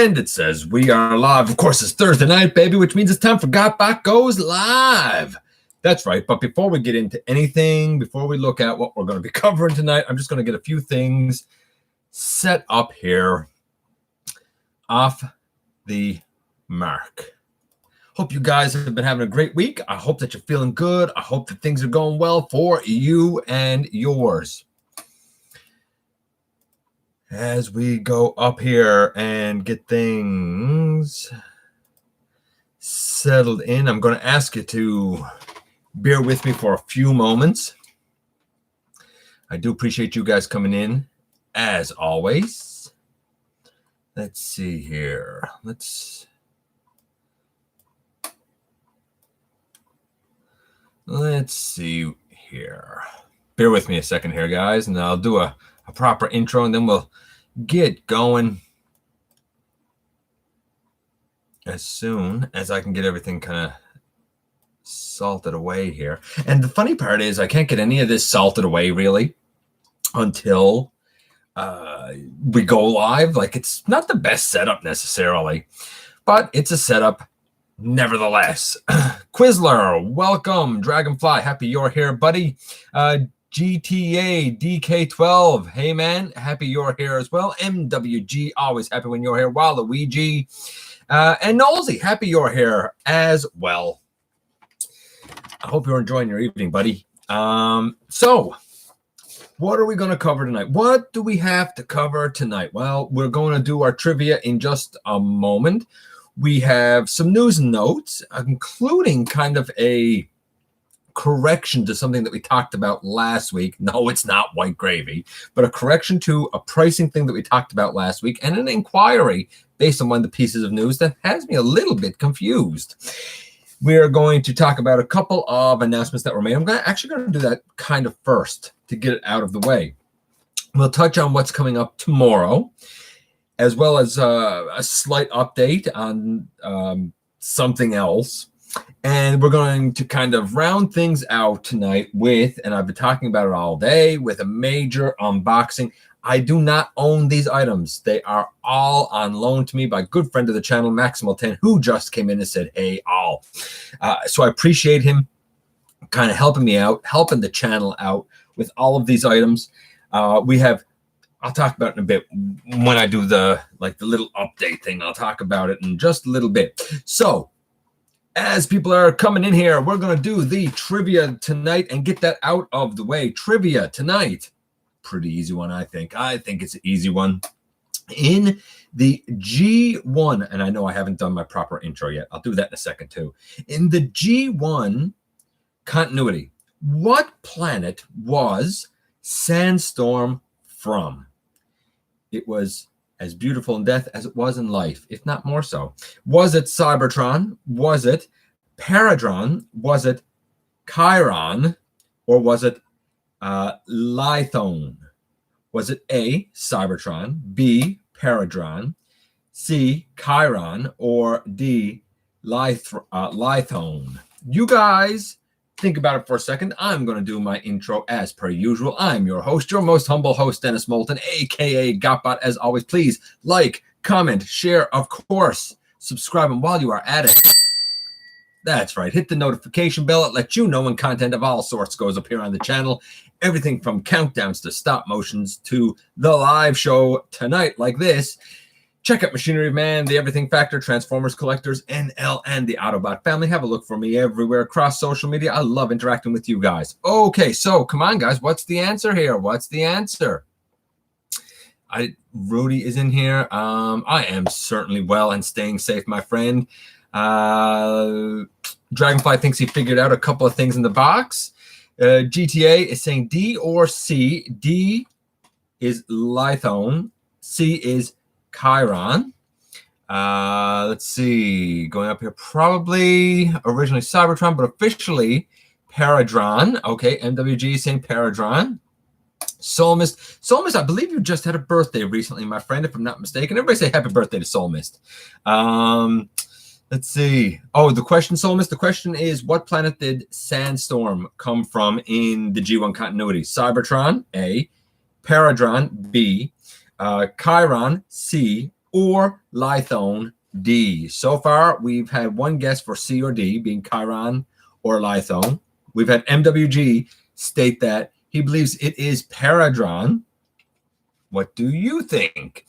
And it says we are live. Of course, it's Thursday night, baby, which means it's time for GotBot Goes live. That's right. But before we get into anything, before we look at what we're going to be covering tonight, I'm just going to get a few things set up here off the mark. Hope you guys have been having a great week. I hope that you're feeling good. I hope that things are going well for you and yours. As we go up here and get things settled in, I'm going to ask you to bear with me for a few moments. I do appreciate you guys coming in, as always. Let's see here. Let's see here. Bear with me a second here, guys, and I'll do a proper intro, and then we'll get going as soon as I can get everything kind of salted away here. And the funny part is I can't get any of this salted away really until we go live. Like, it's not the best setup necessarily, but it's a setup nevertheless. Quizler, welcome. Dragonfly, happy you're here, buddy. GTA DK12, hey man, happy you're here as well. MWG, always happy when you're here. Waluigi, and Nolsey, happy you're here as well. I hope you're enjoying your evening, buddy. So what are we going to cover tonight? What do we have to cover tonight? Well, we're going to do our trivia in just a moment. We have some news and notes, including kind of a correction to something that we talked about last week. No, it's not white gravy, but a correction to a pricing thing that we talked about last week, and an inquiry based on one of the pieces of news that has me a little bit confused. We are going to talk about a couple of announcements that were made. I'm actually going to do that kind of first to get it out of the way. We'll touch on what's coming up tomorrow, as well as a slight update on something else. And we're going to kind of round things out tonight with, and I've been talking about it all day, with a major unboxing. I do not own these items. They are all on loan to me by a good friend of the channel, Maximal10, who just came in and said, hey, all. So I appreciate him kind of helping me out, helping the channel out with all of these items. We have, I'll talk about it in a bit when I do the little update thing. I'll talk about it in just a little bit. So as people are coming in here, we're going to do the trivia tonight and get that out of the way. Trivia tonight. Pretty easy one, I think. I think it's an easy one. In the G1, and I know I haven't done my proper intro yet. I'll do that in a second, too. In the G1 continuity, what planet was Sandstorm from? It was as beautiful in death as it was in life, if not more so. Was it Cybertron? Was it Paradron? Was it Chiron? Or was it Lithone? Was it A, Cybertron, B, Paradron, C, Chiron, or D, Lithone? You guys think about it for a second. I'm going to do my intro as per usual. I'm your host, your most humble host, Dennis Moulton, a.k.a. GotBot. As always, please like, comment, share, of course, subscribe, and while you are at it, that's right, hit the notification bell. It lets you know when content of all sorts goes up here on the channel. Everything from countdowns to stop motions to the live show tonight like this. Check out Machinery Man, the Everything Factor, Transformers Collectors, NL, and the Autobot family. Have a look for me everywhere across social media. I love interacting with you guys. Okay, so come on, guys. What's the answer here? What's the answer? Rudy is in here. I am certainly well and staying safe, my friend. Dragonfly thinks he figured out a couple of things in the box. GTA is saying D or C. D is Lithone. C is Chiron. Let's see. Going up here, probably originally Cybertron, but officially Paradron. Okay, MWG is saying Paradron. Soulmist, I believe you just had a birthday recently, my friend, if I'm not mistaken. Everybody say happy birthday to Soulmist. Let's see. Oh, the question, Soulmist, the question is, what planet did Sandstorm come from in the G1 continuity? Cybertron, A. Paradron, B. Chiron, C. or Lithone D. So far, we've had one guess for C or D, being Chiron or Lithone. We've had MWG state that he believes it is Paradron. What do you think?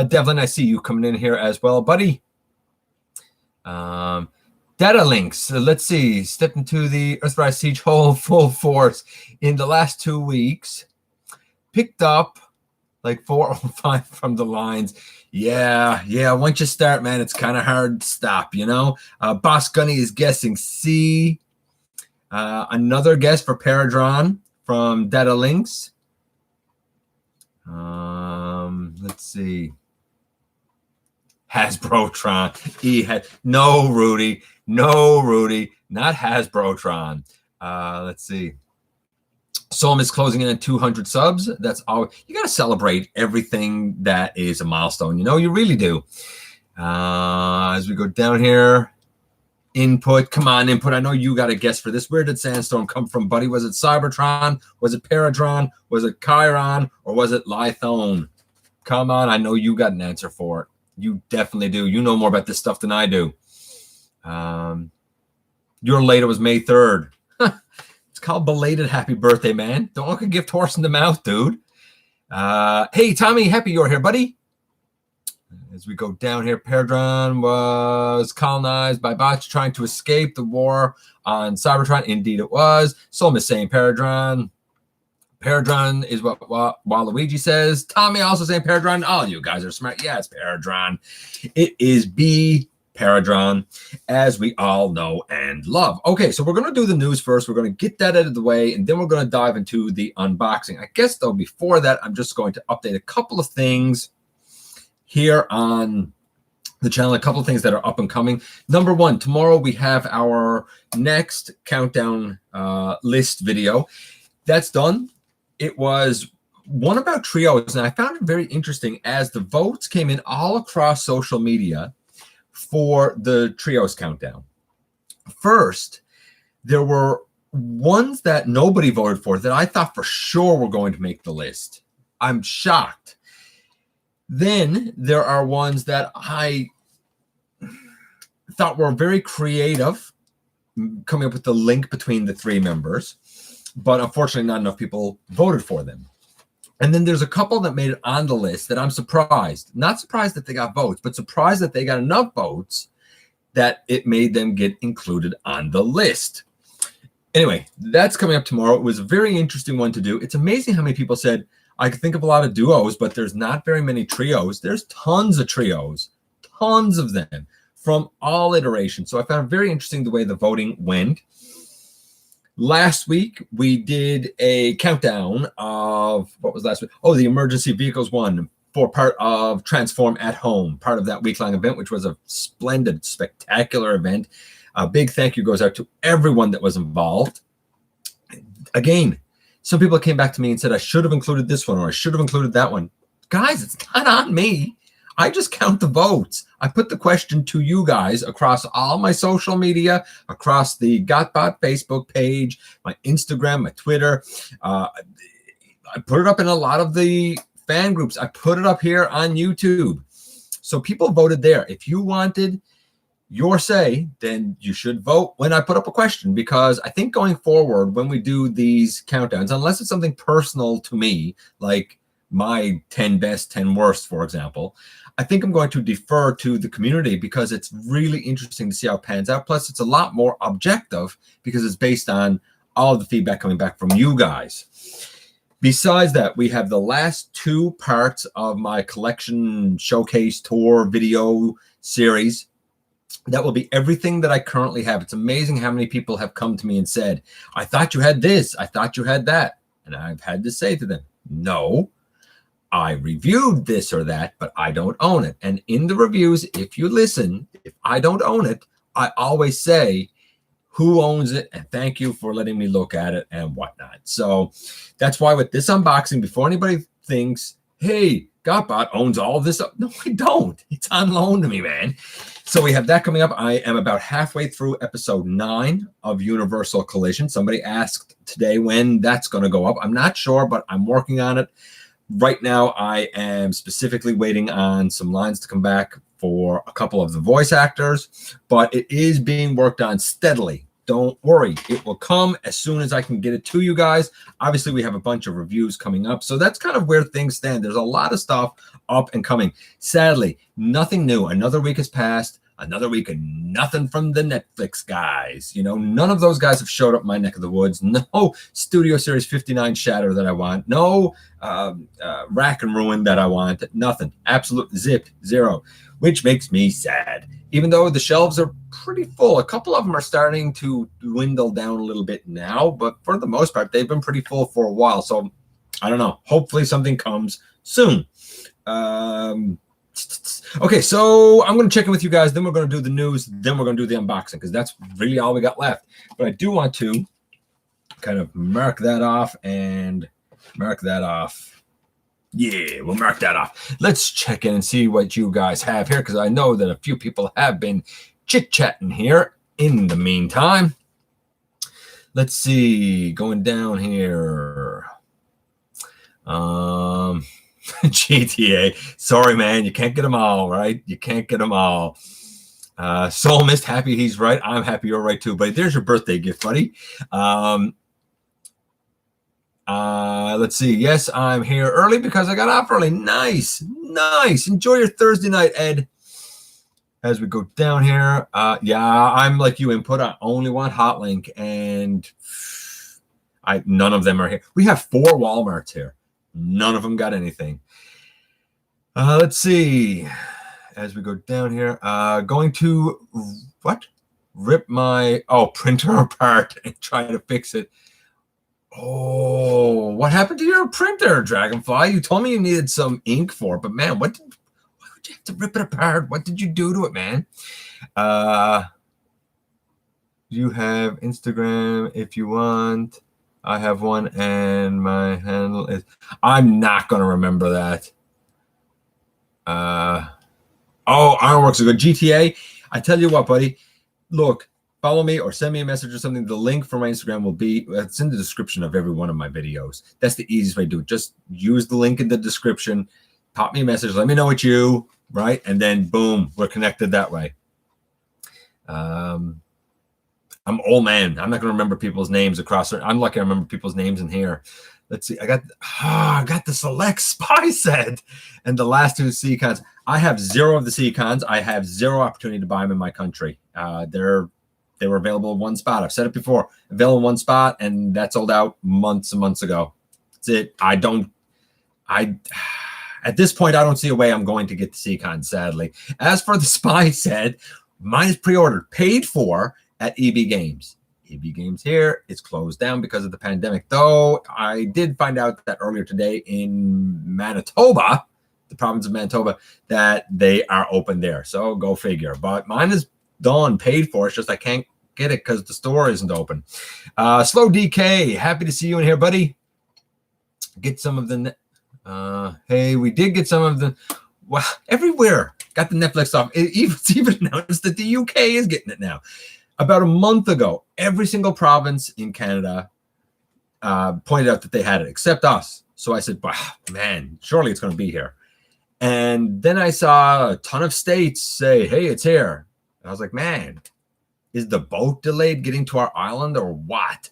Devlin, I see you coming in here as well, buddy. Data links. Let's see. Stepped into the Earthrise Siege hole full force in the last 2 weeks. Picked up like 4 or 5 from the lines. Yeah. Once you start, man, it's kind of hard to stop, you know? Boss Gunny is guessing C. Another guess for Paradron from Data Links. Let's see. Hasbrotron. No, Rudy. Not Hasbrotron. Let's see. Solom is closing in at 200 subs. That's all. You got to celebrate everything that is a milestone. You know, you really do. As we go down here, input. Come on, input. I know you got a guess for this. Where did Sandstorm come from, buddy? Was it Cybertron? Was it Paradron? Was it Chiron? Or was it Lithone? Come on. I know you got an answer for it. You definitely do. You know more about this stuff than I do. Your later was May 3rd. It's called belated happy birthday, man. Don't look a gift horse in the mouth, dude. Hey, Tommy, happy you're here, buddy. As we go down here, Paradron was colonized by bots trying to escape the war on Cybertron. Indeed, it was. Solom is saying Paradron. Paradron is what Waluigi says. Tommy also saying Paradron. All you guys are smart. Yeah, it's Paradron. It is B. Paradron, as we all know and love. Okay, so we're going to do the news first. We're going to get that out of the way, and then we're going to dive into the unboxing. I guess, though, before that, I'm just going to update a couple of things here on the channel, a couple of things that are up and coming. Number one, tomorrow we have our next countdown list video. That's done. It was one about trios, and I found it very interesting as the votes came in all across social media for the trios countdown. First, there were ones that nobody voted for that I thought for sure were going to make the list. I'm shocked. Then there are ones that I thought were very creative, coming up with the link between the 3 members, but unfortunately not enough people voted for them. And then there's a couple that made it on the list that I'm surprised. Not surprised that they got votes, but surprised that they got enough votes that it made them get included on the list. Anyway, that's coming up tomorrow. It was a very interesting one to do. It's amazing how many people said, I could think of a lot of duos, but there's not very many trios. There's tons of trios, tons of them from all iterations. So I found it very interesting the way the voting went. Last week, we did a countdown of, what was last week? Oh, the Emergency Vehicles one for part of Transform at Home, part of that week-long event, which was a splendid, spectacular event. A big thank you goes out to everyone that was involved. Again, some people came back to me and said, I should have included this one or I should have included that one. Guys, it's not on me. I just count the votes. I put the question to you guys across all my social media, across the GotBot Facebook page, my Instagram, my Twitter. I put it up in a lot of the fan groups. I put it up here on YouTube. So people voted there. If you wanted your say, then you should vote when I put up a question, because I think going forward, when we do these countdowns, unless it's something personal to me, like my 10 best, 10 worst, for example, I think I'm going to defer to the community because it's really interesting to see how it pans out. Plus, it's a lot more objective because it's based on all of the feedback coming back from you guys. Besides that, we have the last 2 parts of my collection showcase tour video series. That will be everything that I currently have. It's amazing how many people have come to me and said, I thought you had this, I thought you had that. And I've had to say to them, no, I reviewed this or that, but I don't own it. And in the reviews, if you listen, if I don't own it, I always say who owns it and thank you for letting me look at it and whatnot. So that's why with this unboxing, before anybody thinks, hey, GotBot owns all this up. No, I don't. It's on loan to me, man. So we have that coming up. I am about halfway through episode 9 of Universal Collision. Somebody asked today when that's going to go up. I'm not sure, but I'm working on it. Right now, I am specifically waiting on some lines to come back for a couple of the voice actors, but it is being worked on steadily. Don't worry, it will come as soon as I can get it to you guys. Obviously, we have a bunch of reviews coming up, so that's kind of where things stand. There's a lot of stuff up and coming. Sadly, nothing new. Another week has passed. Another week and nothing from the Netflix guys. You know, none of those guys have showed up in my neck of the woods. No Studio Series 59 Shatter that I want. No Rack and Ruin that I want. Nothing. Absolute zip. Zero. Which makes me sad. Even though the shelves are pretty full. A couple of them are starting to dwindle down a little bit now. But for the most part, they've been pretty full for a while. So, I don't know. Hopefully something comes soon. Okay, so I'm going to check in with you guys. Then we're going to do the news. Then we're going to do the unboxing because that's really all we got left. But I do want to kind of mark that off and mark that off. Yeah, we'll mark that off. Let's check in and see what you guys have here because I know that a few people have been chit-chatting here in the meantime. Let's see. Going down here. GTA. Sorry, man. You can't get them all, right? You can't get them all. Soul Mist, happy he's right. I'm happy you're right, too. But there's your birthday gift, buddy. Let's see. Yes, I'm here early because I got off early. Nice. Nice. Enjoy your Thursday night, Ed. As we go down here. Yeah, I'm like you, Input. I only want Hotlink, and none of them are here. We have 4 Walmarts here. None of them got anything. Let's see. As we go down here, going to rip my printer apart and try to fix it. Oh, what happened to your printer, Dragonfly? You told me you needed some ink for it, but man, why would you have to rip it apart? What did you do to it, man? You have Instagram if you want. I have one, and my handle is... I'm not going to remember that. Ironworks are good. GTA, I tell you what, buddy. Look, follow me or send me a message or something. The link for my Instagram will be... It's in the description of every one of my videos. That's the easiest way to do it. Just use the link in the description. Pop me a message. Let me know it's you, right? And then, boom, we're connected that way. I'm old man. I'm not going to remember people's names across there. I'm lucky I remember people's names in here. Let's see. I got the Select Spy set and the last 2 C-Cons. I have 0 of the C-Cons. I have 0 opportunity to buy them in my country. They were available in one spot. I've said it before. Available in one spot, and that sold out months and months ago. That's it. At this point, I don't see a way I'm going to get the C-Cons, sadly. As for the Spy set, mine is pre-ordered, paid for, at EB Games. EB Games here is closed down because of the pandemic. Though I did find out that earlier today in Manitoba, the province of Manitoba, that they are open there. So go figure. But mine is done, paid for. It's just I can't get it because the store isn't open. Slow DK, happy to see you in here, buddy. Get some of the... hey, we did get some of the... Well, everywhere got the Netflix stuff. It's even announced that the UK is getting it now. About a month ago, every single province in Canada pointed out that they had it, except us. So I said, wow, man, surely it's going to be here. And then I saw a ton of states say, hey, it's here. And I was like, man, is the boat delayed getting to our island or what?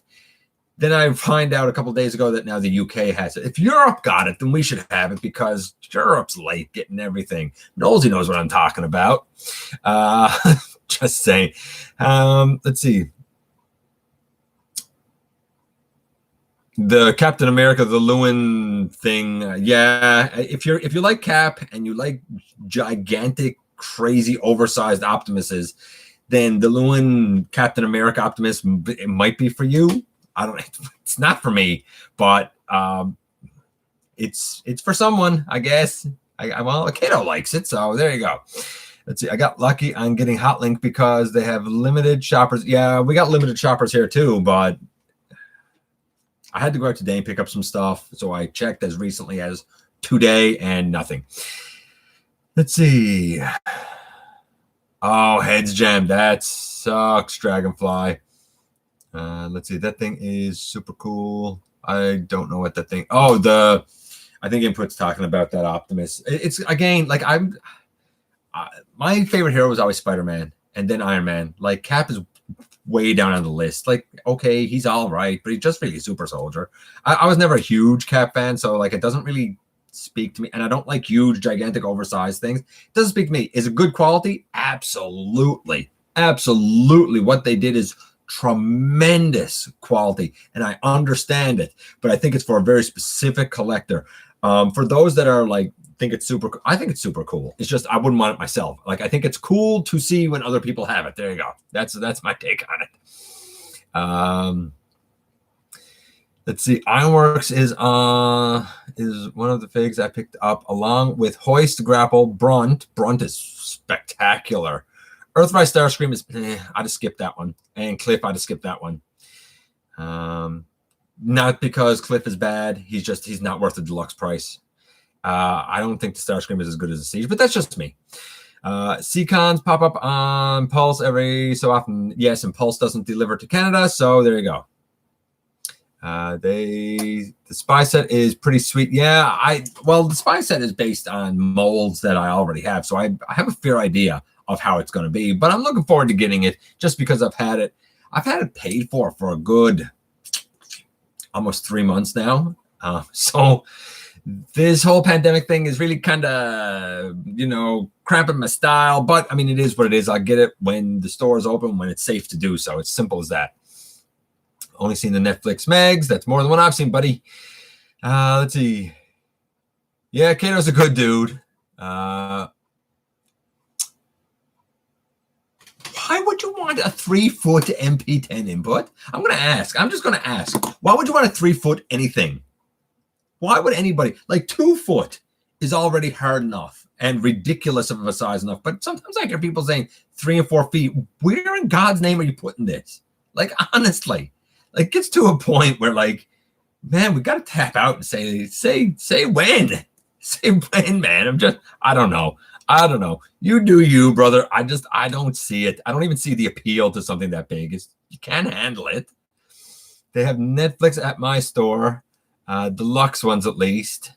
Then I find out a couple of days ago that now the UK has it. If Europe got it, then we should have it because Europe's late getting everything. Nosy knows what I'm talking about. Just saying. Let's see. The Captain America, the Lewin thing. Yeah, if you like Cap and you like gigantic, crazy, oversized Optimuses, then the Lewin Captain America Optimus, it might be for you. It's not for me, but it's for someone, I guess. Well, a kiddo likes it, so there you go. Let's see. I got lucky on getting Hotlink because they have limited shoppers. Yeah, we got limited shoppers here too, but I had to go out today and pick up some stuff, so I checked as recently as today and nothing. Let's see. Oh, heads jammed. That sucks, Dragonfly. Let's see. That thing is super cool. I don't know what that thing... Oh, I think Input's talking about that Optimus. It's again, like my favorite hero was always Spider-Man and then Iron Man. Like Cap is way down on the list. Like, okay, he's all right, but he's just really a super soldier. I was never a huge Cap fan, so like it doesn't really speak to me. And I don't like huge, gigantic, oversized things. It doesn't speak to me. Is it good quality? Absolutely. Absolutely. What they did is tremendous quality, and I understand it, but I think it's for a very specific collector. For those that are like think it's super, I think it's super cool. It's just I wouldn't want it myself. Like I think it's cool to see when other people have it. There you go. That's my take on it. Let's see. Ironworks is one of the figs I picked up along with Hoist Grapple. Brunt is spectacular. Earthrise Starscream is I'd have skipped that one, and Cliff I'd have skipped that one. Not because Cliff is bad. He's not worth the deluxe price. I don't think the Starscream is as good as the Siege, but that's just me. Seacons pop up on Pulse every so often. Yes, and Pulse doesn't deliver to Canada, so there you go. The spy set is pretty sweet. Yeah, the spy set is based on molds that I already have, so I have a fair idea of how it's going to be, but I'm looking forward to getting it just because I've had it paid for a good almost 3 months now. So this whole pandemic thing is really kind of, cramping my style, but I mean, it is what it is. I'll get it when the store is open, when it's safe to do so. It's simple as that. Only seen the Netflix Megs. That's more than what I've seen, buddy. Let's see. Yeah, Kato's a good dude. Why would you want a 3-foot MP10 input? I'm just going to ask. Why would you want a 3-foot anything? Why would anybody? Like 2 foot is already hard enough and ridiculous of a size enough. But sometimes I hear people saying 3 and 4 feet. Where in God's name are you putting this? Like, honestly, like gets to a point where like, man, we got to tap out and say when. Say when, man. I don't know. You do you, brother. I don't see it. I don't even see the appeal to something that big. You can't handle it. They have Netflix at my store. Deluxe ones at least.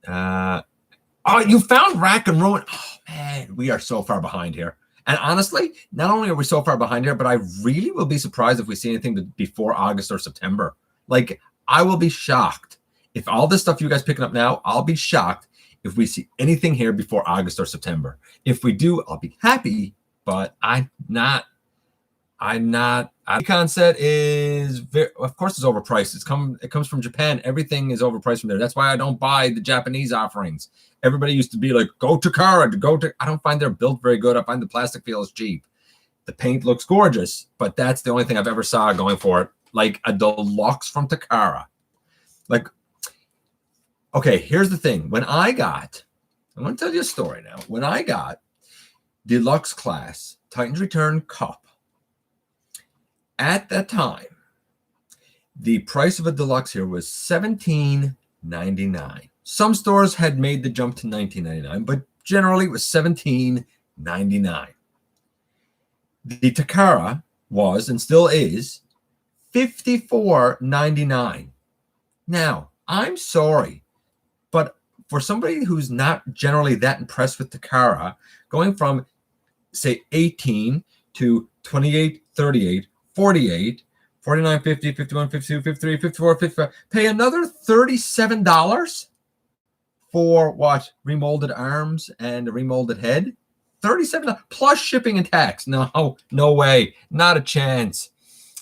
You found Rack and Ruin. Oh man, we are so far behind here. And honestly, not only are we so far behind here, but I really will be surprised if we see anything before August or September. Like, I will be shocked. If all this stuff you guys picking up now, I'll be shocked if we see anything here before August or September. If we do, I'll be happy, but I'm not. Icon set is of course it's overpriced. It comes from Japan. Everything is overpriced from there. That's why I don't buy the Japanese offerings. Everybody used to be like, go to Takara, I don't find their built very good. I find the plastic feels cheap. The paint looks gorgeous, but that's the only thing I've ever saw going for it. Like a deluxe from Takara. Like, okay, here's the thing. I'm going to tell you a story now. When I got deluxe class Titans Return Cup, at that time, the price of a deluxe here was $17.99. Some stores had made the jump to $19.99, but generally it was $17.99. The Takara was and still is $54.99. Now, I'm sorry, but for somebody who's not generally that impressed with Takara, going from, say, 18 to 28, 38, 48, 49, 50, 51, 52, 53, 54, 55, pay another $37 for what? Remolded arms and a remolded head? $37 plus shipping and tax. No way. Not a chance.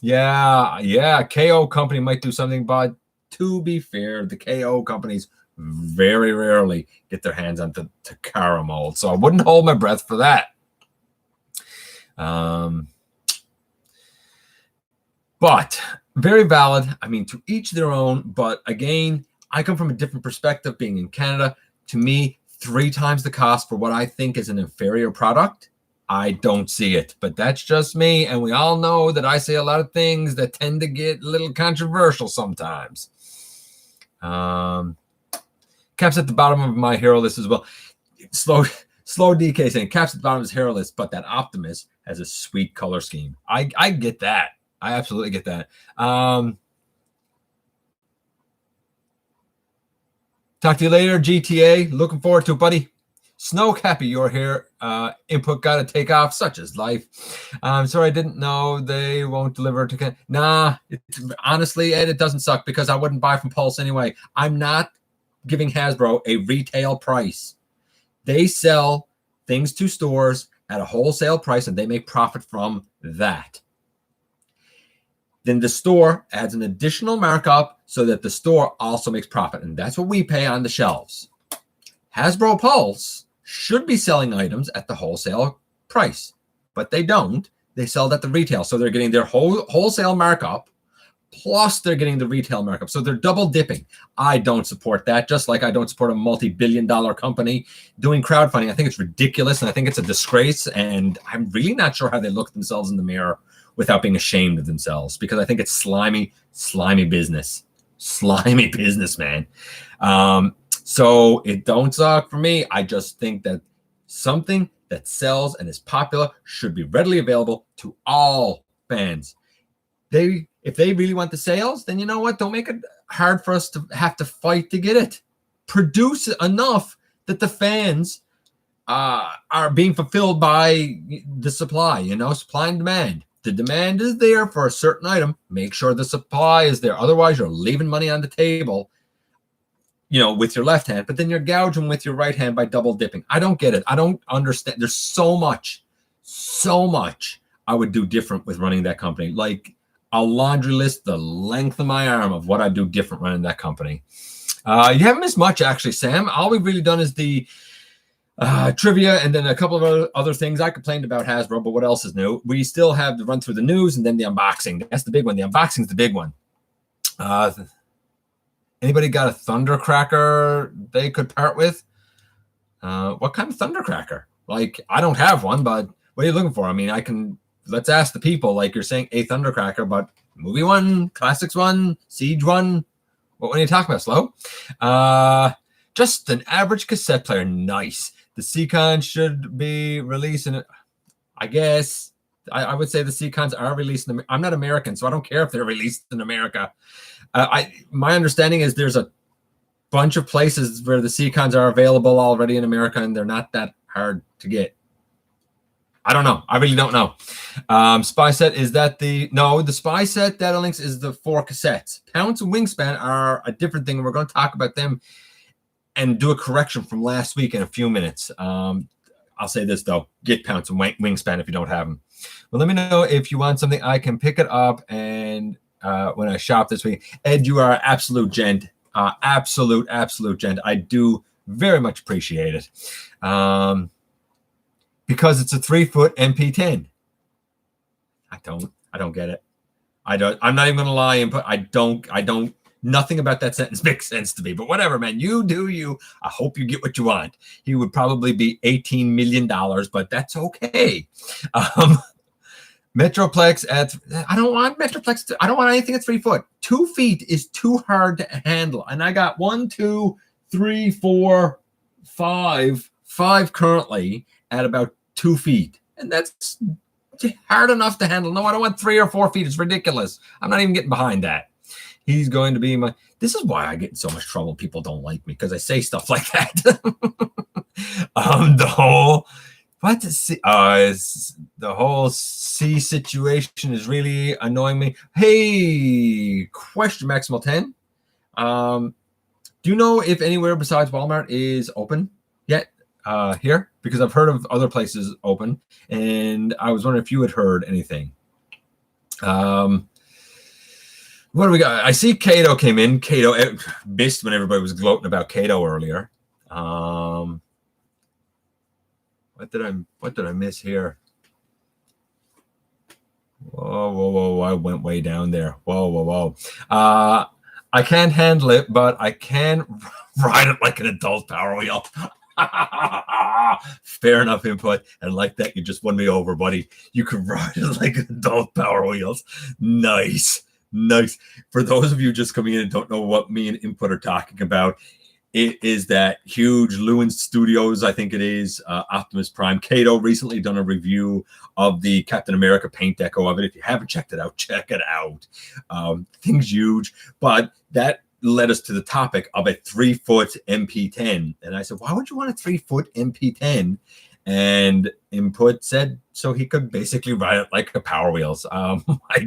Yeah. KO company might do something, but to be fair, the KO companies very rarely get their hands on the Takara mold. So I wouldn't hold my breath for that. But very valid. I mean, to each their own. But again, I come from a different perspective being in Canada. To me, 3 times the cost for what I think is an inferior product. I don't see it, but that's just me. And we all know that I say a lot of things that tend to get a little controversial sometimes. Cap's at the bottom of my hero list as well. Slow DK saying Cap's at the bottom of his hero list, but that Optimus has a sweet color scheme. I get that. I absolutely get that. Talk to you later, GTA. Looking forward to it, buddy. Snow Cappy, you're here. Input got to take off. Such is life. Sorry, I didn't know they won't deliver to. Nah, honestly, Ed, it doesn't suck because I wouldn't buy from Pulse anyway. I'm not giving Hasbro a retail price. They sell things to stores at a wholesale price and they make profit from that. Then the store adds an additional markup so that the store also makes profit. And that's what we pay on the shelves. Hasbro Pulse should be selling items at the wholesale price, but they don't. They sell it at the retail. So they're getting their wholesale markup, plus they're getting the retail markup. So they're double dipping. I don't support that, just like I don't support a multi-billion-dollar company doing crowdfunding. I think it's ridiculous, and I think it's a disgrace, and I'm really not sure how they look themselves in the mirror without being ashamed of themselves, because I think it's slimy business. Slimy business, man. So it don't suck for me. I just think that something that sells and is popular should be readily available to all fans. If they really want the sales, then you know what? Don't make it hard for us to have to fight to get it. Produce enough that the fans are being fulfilled by the supply, supply and demand. The demand is there for a certain item. Make sure the supply is there. Otherwise, you're leaving money on the table, with your left hand, but then you're gouging with your right hand by double dipping. I don't get it. I don't understand. There's so much I would do different with running that company. Like a laundry list the length of my arm of what I do different running that company. You haven't missed much, actually, Sam. All we've really done is the trivia and then a couple of other things. I complained about Hasbro, but what else is new? We still have to run through the news and then the unboxing. That's the big one. The unboxing is the big one. Anybody got a Thundercracker they could part with? What kind of Thundercracker? Like, I don't have one, but what are you looking for? I mean, let's ask the people. Like, you're saying a Thundercracker, but movie one, classics one, siege one. What are you talking about, Slow? Just an average cassette player. Nice. The C-Con should be released in, I guess. I would say the C-Cons are released in. I'm not American, so I don't care if they're released in America. My understanding is there's a bunch of places where the C-Cons are available already in America, and they're not that hard to get. I don't know. I really don't know. Spy set, is that the Spy set Data Links is the 4 cassettes. Pounce and Wingspan are a different thing. We're going to talk about them and do a correction from last week in a few minutes. I'll say this, though. Get Pounce and Wingspan if you don't have them. Well, let me know if you want something. I can pick it up and when I shop this week. Ed, you are an absolute gent. Absolute gent. I do very much appreciate it. Because it's a 3-foot MP10. I don't get it. I'm not even going to lie and put, I don't, nothing about that sentence makes sense to me, but whatever, man, you do you. I hope you get what you want. He would probably be $18 million, but that's okay. Metroplex I don't want Metroplex. I don't want anything at 3 foot. 2 feet is too hard to handle. And I got 1, 2, 3, 4, 5 currently at about 2 feet. And that's hard enough to handle. No, I don't want 3 or 4 feet. It's ridiculous. I'm not even getting behind that. He's going to be this is why I get in so much trouble. People don't like me because I say stuff like that. The whole C situation is really annoying me. Hey, question Maximal 10. Do you know if anywhere besides Walmart is open yet here? Because I've heard of other places open, and I was wondering if you had heard anything. What do we got? I see Kato came in. Kato missed when everybody was gloating about Kato earlier. What did I miss here? Whoa! I went way down there. Whoa! I can't handle it, but I can ride it like an adult Power Wheel. Fair enough input. And like that, you just won me over, buddy. You can ride it like an adult Power Wheels. Nice. For those of you just coming in and don't know what me and Input are talking about, it is that huge Lewin Studios, I think it is, Optimus Prime. Kato recently done a review of the Captain America paint deco of it. If you haven't checked it out, check it out. Thing's huge, but that led us to the topic of a 3-foot MP10. And I said, why would you want a 3-foot MP10? And Input said so he could basically ride it like a Power Wheels. I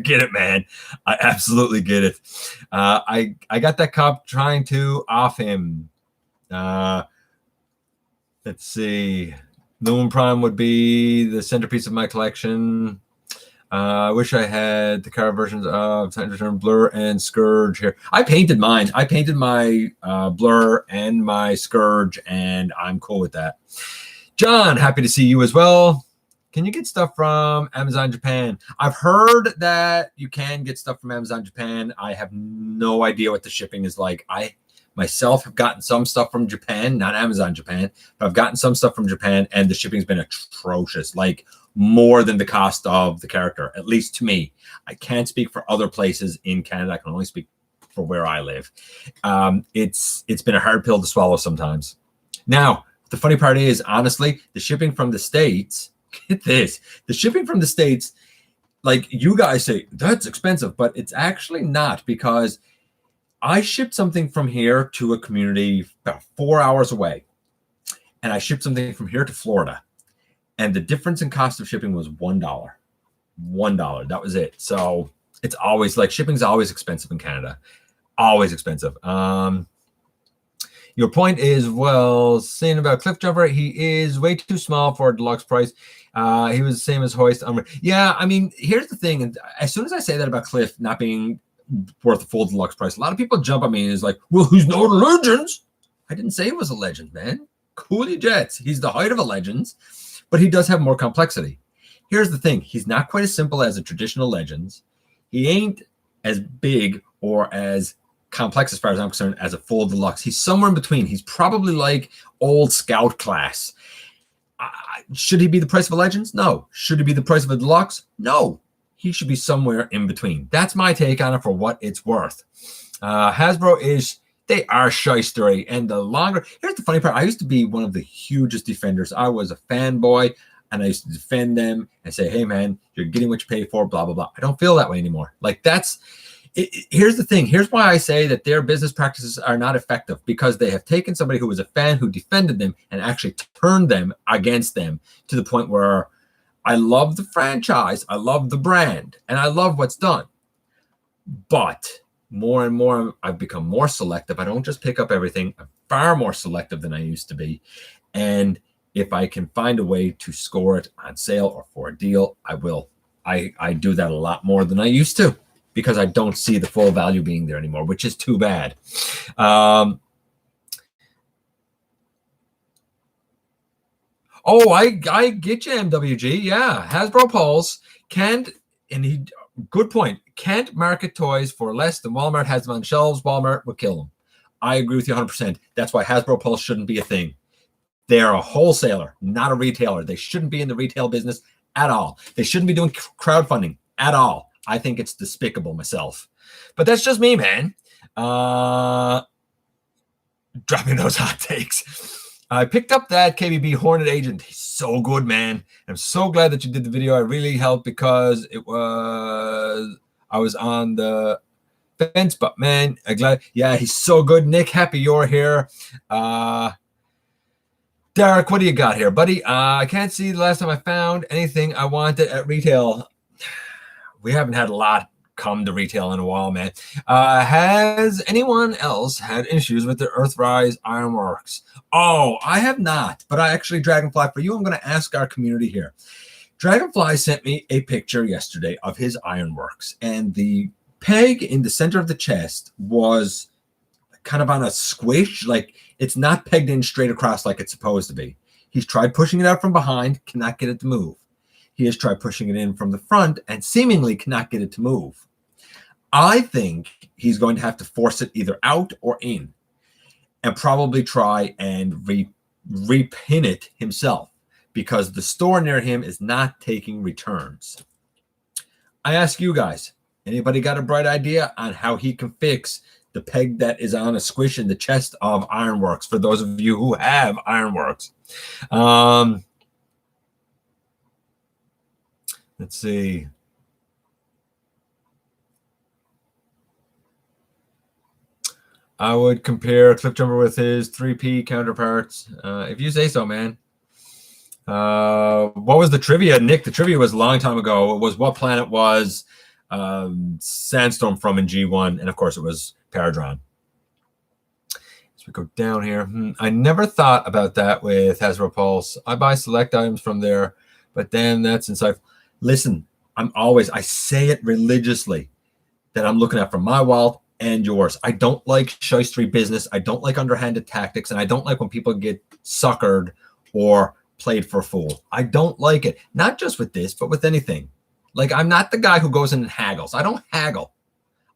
get it, man. I absolutely get it. I got that cop trying to off him. Let's see. Loom Prime would be the centerpiece of my collection. I wish I had the car versions of Cybertron, Blur, and Scourge here. I painted mine. I painted my Blur and my Scourge, and I'm cool with that. John, happy to see you as well. Can you get stuff from Amazon Japan? I've heard that you can get stuff from Amazon Japan. I have no idea what the shipping is like. I myself have gotten some stuff from Japan, not Amazon Japan, but I've gotten some stuff from Japan, and the shipping's been atrocious, like more than the cost of the character, at least to me. I can't speak for other places in Canada. I can only speak for where I live. It's been a hard pill to swallow sometimes. Now, the funny part is, honestly, the shipping from the States, get this, the shipping from the States, like you guys say, that's expensive, but it's actually not, because I shipped something from here to a community about 4 hours away, and I shipped something from here to Florida, and the difference in cost of shipping was $1. $1. That was it. So it's always like shipping's always expensive in Canada, always expensive. Your point is well saying about Cliff Jumper. He is way too small for a deluxe price. He was the same as Hoist. Yeah, I mean, here's the thing. And as soon as I say that about Cliff not being worth a full deluxe price, a lot of people jump on me and is like, well, he's not a legend. I didn't say he was a legend, man. Cool your jets. He's the height of a legend, but he does have more complexity. Here's the thing. He's not quite as simple as a traditional Legends. He ain't as big or as complex, as far as I'm concerned, as a full deluxe. He's somewhere in between. He's probably like old Scout class. Should he be the price of a Legends? No. Should he be the price of a deluxe? No. He should be somewhere in between. That's my take on it for what it's worth. Hasbro is, they are shystery. And the longer, here's the funny part. I used to be one of the hugest defenders. I was a fanboy, and I used to defend them and say, hey, man, you're getting what you pay for, blah, blah, blah. I don't feel that way anymore. Like here's the thing. Here's why I say that their business practices are not effective, because they have taken somebody who was a fan who defended them and actually turned them against them to the point where I love the franchise, I love the brand, and I love what's done. But more and more, I've become more selective. I don't just pick up everything. I'm far more selective than I used to be. And if I can find a way to score it on sale or for a deal, I will. I do that a lot more than I used to, because I don't see the full value being there anymore, which is too bad. Oh, I get you, MWG. Yeah, Hasbro Pulse can't, and good point, can't market toys for less than Walmart has them on shelves. Walmart would kill them. I agree with you 100%. That's why Hasbro Pulse shouldn't be a thing. They're a wholesaler, not a retailer. They shouldn't be in the retail business at all. They shouldn't be doing crowdfunding at all. I think it's despicable myself. But that's just me, man. Dropping those hot takes. I picked up that KBB Hornet Agent. He's so good, man. I'm so glad that you did the video. I really helped, because I was on the fence, but man, I'm glad. Yeah, he's so good. Nick, happy you're here. Derek, what do you got here, buddy? I can't see the last time I found anything I wanted at retail. We haven't had a lot come to retail in a while, man. Has anyone else had issues with the Earthrise Ironworks? Oh, I have not, but I actually, Dragonfly, for you, I'm going to ask our community here. Dragonfly sent me a picture yesterday of his Ironworks, and the peg in the center of the chest was kind of on a squish, like it's not pegged in straight across like it's supposed to be. He's tried pushing it out from behind, cannot get it to move. He has tried pushing it in from the front and seemingly cannot get it to move. I think he's going to have to force it either out or in, and probably try and repin it himself, because the store near him is not taking returns. I ask you guys, anybody got a bright idea on how he can fix the peg that is on a squish in the chest of Ironworks, for those of you who have Ironworks? Let's see. I would compare Cliffjumper with his 3P counterparts. If you say so, man. What was the trivia, Nick? The trivia was a long time ago. It was what planet was Sandstorm from in G1, and of course it was Paradron. As we go down here, I never thought about that with Hasbro Pulse. I buy select items from there, but then that's inside. Listen, I say it religiously that I'm looking at from my wallet and yours. I don't like shystery business. I don't like underhanded tactics, and I don't like when people get suckered or played for a fool. I don't like it. Not just with this, but with anything. Like, I'm not the guy who goes in and haggles. I don't haggle.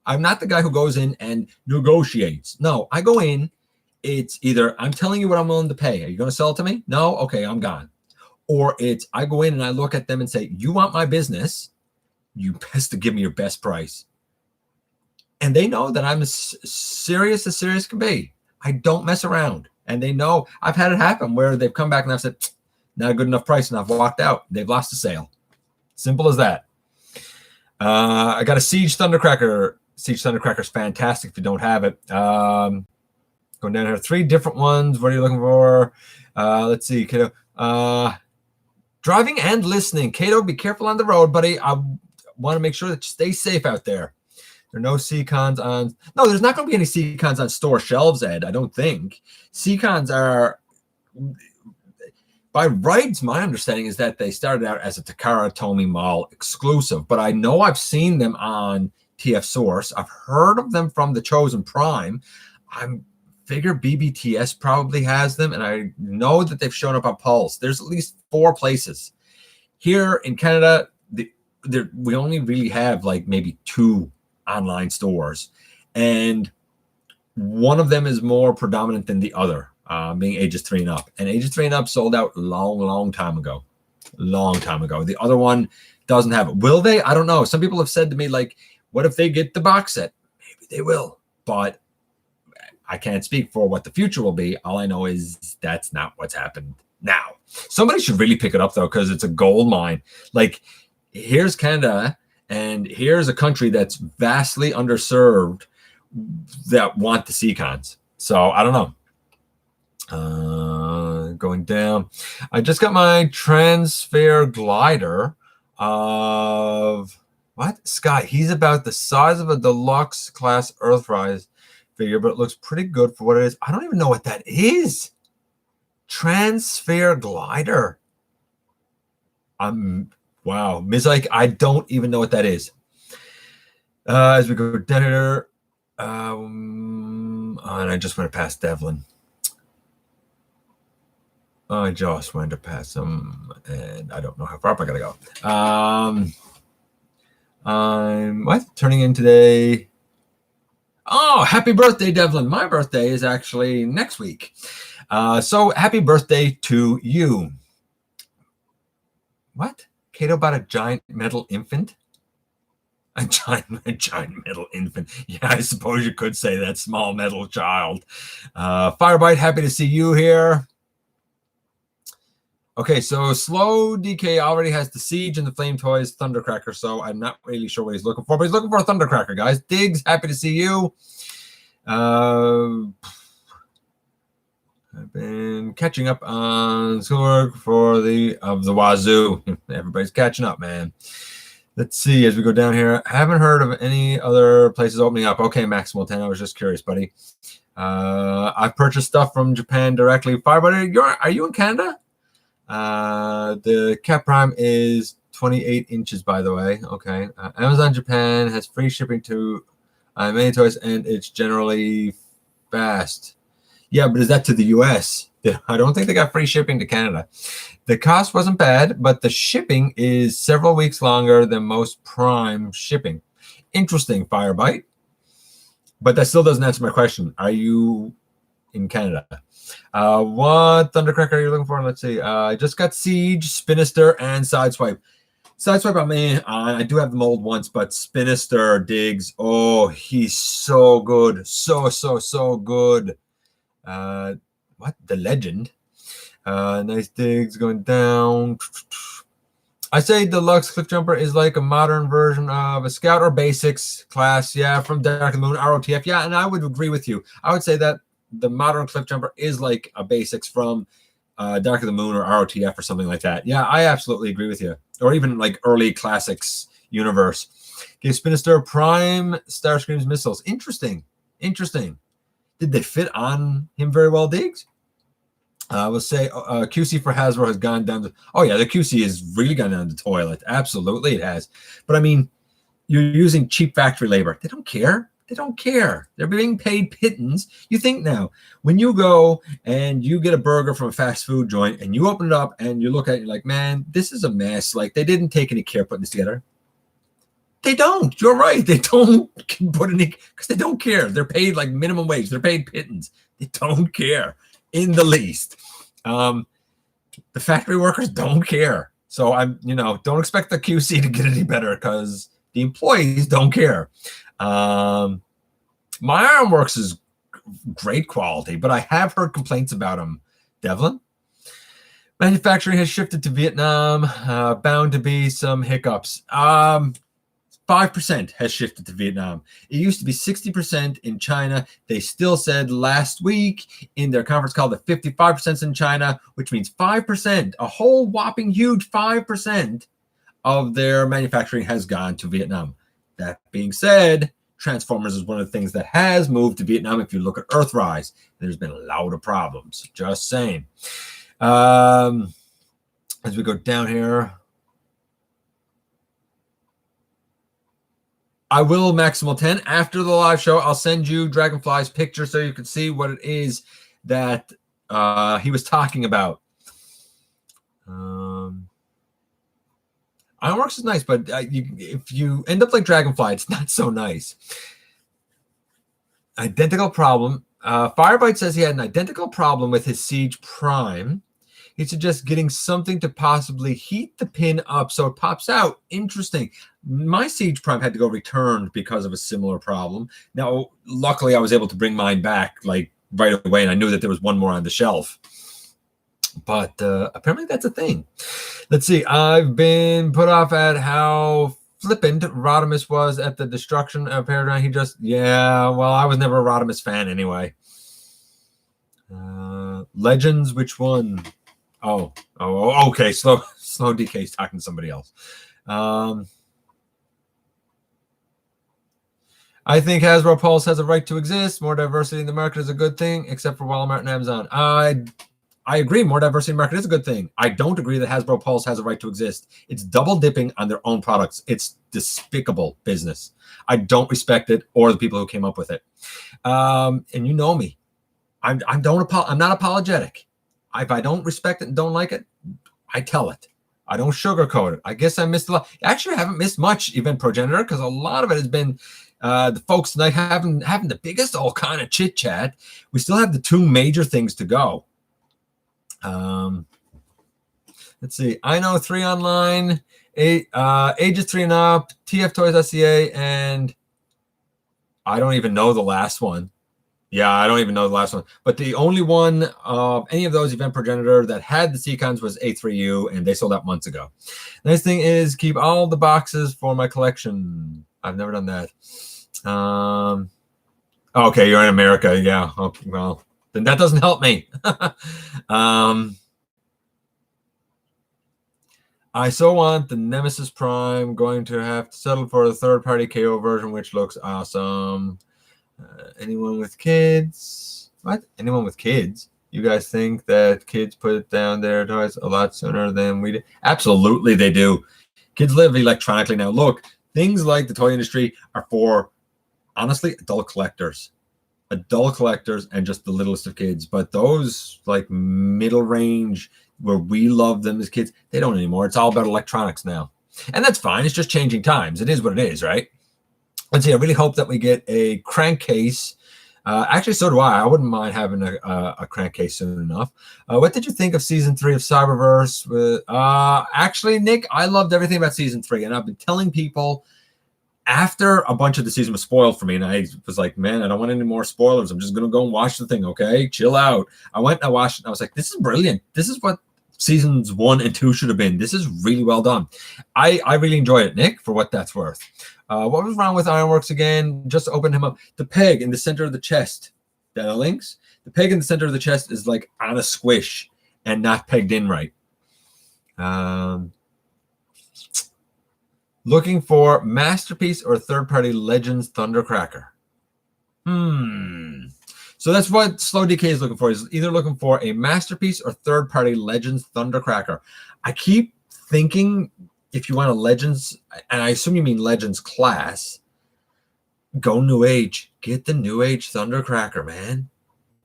I'm not the guy who goes in and negotiates. No, I go in. It's either I'm telling you what I'm willing to pay. Are you going to sell it to me? No? Okay, I'm gone. Or it's I go in and I look at them and say, you want my business? You best to give me your best price. And they know that I'm as serious can be. I don't mess around. And they know I've had it happen where they've come back and I've said, not a good enough price, and I've walked out. They've lost the sale. Simple as that. I got a Siege Thundercracker. Siege Thundercracker's fantastic if you don't have it. Going down here, 3 different ones. What are you looking for? Let's see, Kato. Driving and listening. Kato, be careful on the road, buddy. I want to make sure that you stay safe out there. There are no C-Cons on. No, there's not going to be any C-Cons on store shelves, Ed. I don't think. C-Cons are. By rights, my understanding is that they started out as a Takara Tomy Mall exclusive, but I know I've seen them on TF Source. I've heard of them from the Chosen Prime. I figure BBTS probably has them, and I know that they've shown up on Pulse. There's at least 4 places. Here in Canada, we only really have like maybe 2 online stores, and one of them is more predominant than the other. Being ages 3 and up, and ages 3 and up sold out long time ago. The other one doesn't have it. Will they? I don't know. Some people have said to me, like, what if they get the box set? Maybe they will, but I can't speak for what the future will be. All I know is that's not what's happened now. Somebody should really pick it up though, because it's a gold mine. Like, here's Canada, and here's a country that's vastly underserved that want the C-Cons. So I don't know. Going down, I just got my transfer glider of what Sky. He's about the size of a deluxe class Earthrise figure, but it looks pretty good for what it is. I don't even know what that is. Transfer glider. Wow, Ms. Ike, I don't even know what that is. As we go down here, and I just went past Devlin. I just went to pass him, and I don't know how far up I gotta go. I'm turning in today. Oh, happy birthday, Devlin. My birthday is actually next week. So happy birthday to you. What? Kato bought a giant metal infant? A giant metal infant. Yeah, I suppose you could say that. Small metal child. Firebite, happy to see you here. Okay, so Slow DK already has the Siege and the Flame Toys Thundercracker, so I'm not really sure what he's looking for, but he's looking for a Thundercracker, guys. Diggs, happy to see you. I've been catching up on schoolwork for the Wazoo. Everybody's catching up, man. Let's see as we go down here. I haven't heard of any other places opening up. Okay, Maximal 10, I was just curious, buddy. I've purchased stuff from Japan directly. Firebuddy, are you in Canada? The Cap Prime is 28 inches, by the way. Okay. Amazon Japan has free shipping to many toys, and it's generally fast. Yeah, but is that to the US? I don't think they got free shipping to Canada. The cost wasn't bad, but the shipping is several weeks longer than most Prime shipping. Interesting, Firebite. But that still doesn't answer my question. Are you in Canada? What Thundercracker are you looking for? Let's see. I just got Siege, Spinister, and Sideswipe. Sideswipe, I mean, I do have the mold once, but Spinister, Diggs, oh, he's so good. So good. What? The Legend. Nice Diggs going down. I say Deluxe Cliff Jumper is like a modern version of a Scout or Basics class, yeah, from Dark of the Moon, ROTF, yeah, and I would agree with you. I would say that the modern Cliff Jumper is like a Basics from Dark of the Moon or ROTF or something like that. Yeah, I absolutely agree with you. Or even like early Classics universe. Okay, Sinister Prime Starscream's missiles. Interesting. Did they fit on him very well, Diggs? I will say QC for Hasbro has gone down the. Oh yeah, the QC has really gone down the toilet. Absolutely, it has. But I mean, you're using cheap factory labor. They don't care. They're being paid pittance. You think now, when you go and you get a burger from a fast food joint and you open it up and you look at it, you're like, man, this is a mess. Like they didn't take any care putting this together. They don't. You're right. They don't put any because they don't care. They're paid like minimum wage. They're paid pittance. They don't care in the least. The factory workers don't care. So don't expect the QC to get any better because the employees don't care. My Ironworks is great quality, but I have heard complaints about them. Devlin? Manufacturing has shifted to Vietnam. Bound to be some hiccups. 5% has shifted to Vietnam. It used to be 60% in China. They still said last week in their conference call that 55% in China, which means 5%, a whole whopping huge 5% of their manufacturing has gone to Vietnam. That being said, Transformers is one of the things that has moved to Vietnam. If you look at Earthrise, there's been a lot of problems. Just saying. As we go down here, I will Maximal 10 after the live show. I'll send you Dragonfly's picture so you can see what it is that he was talking about. Ironworks is nice, but if you end up like Dragonfly, it's not so nice. Identical problem. Firebite says he had an identical problem with his Siege Prime. He suggests getting something to possibly heat the pin up so it pops out. Interesting. My Siege Prime had to go returned because of a similar problem. Now, luckily, I was able to bring mine back like right away, and I knew that there was one more on the shelf. But apparently that's a thing. Let's see. I've been put off at how flippant Rodimus was at the destruction of Paradigm. Well, I was never a Rodimus fan anyway. Legends, which one? Oh, okay. Slow DK's talking to somebody else. I think Hasbro Pulse has a right to exist. More diversity in the market is a good thing, except for Walmart and Amazon. I agree. More diversity in the market is a good thing. I don't agree that Hasbro Pulse has a right to exist. It's double dipping on their own products. It's despicable business. I don't respect it or the people who came up with it. And you know me. I'm not apologetic. If I don't respect it and don't like it, I tell it. I don't sugarcoat it. I guess I missed a lot. Actually, I haven't missed much Event Progenitor because a lot of it has been the folks tonight having the biggest all kind of chit chat. We still have the two major things to go. Let's see. I know 3 online, ages 3 and up, TFToys.ca, and I don't even know the last one. Yeah, I don't even know the last one. But the only one of any of those Event Progenitor that had the Seacons was A3U, and they sold out months ago. Nice thing is keep all the boxes for my collection. I've never done that. Okay, you're in America. Yeah. Okay, well, then that doesn't help me. I so want the Nemesis Prime. Going to have to settle for the third-party KO version, which looks awesome. Anyone with kids? What? Anyone with kids? You guys think that kids put down their toys a lot sooner than we do? Absolutely, they do. Kids live electronically now. Look, things like the toy industry are for, honestly, adult collectors and just the littlest of kids. But those like middle range where we love them as kids, they don't anymore. It's all about electronics now. And that's fine. It's just changing times. It is what it is, right? Let's see. I really hope that we get a crankcase. Actually, so do I. I wouldn't mind having a crankcase soon enough. What did you think of season 3 of Cyberverse? Actually, Nick, I loved everything about season 3, and I've been telling people after a bunch of the season was spoiled for me, and I was like, man, I don't want any more spoilers. I'm just gonna go and watch the thing. Okay, chill out. I went and I watched it, and I was like, this is brilliant. This is what seasons 1 and 2 should have been. This is really well done. I really enjoyed it, Nick, for what that's worth. What was wrong with Ironworks again? Just opened him up. The peg in the center of the chest. Data links. The peg in the center of the chest is like on a squish and not pegged in right. Looking for Masterpiece or third-party Legends Thundercracker. So that's what Slow DK is looking for. He's either looking for a Masterpiece or third-party Legends Thundercracker. I keep thinking if you want a Legends, and I assume you mean Legends class, go Newage. Get the Newage Thundercracker, man.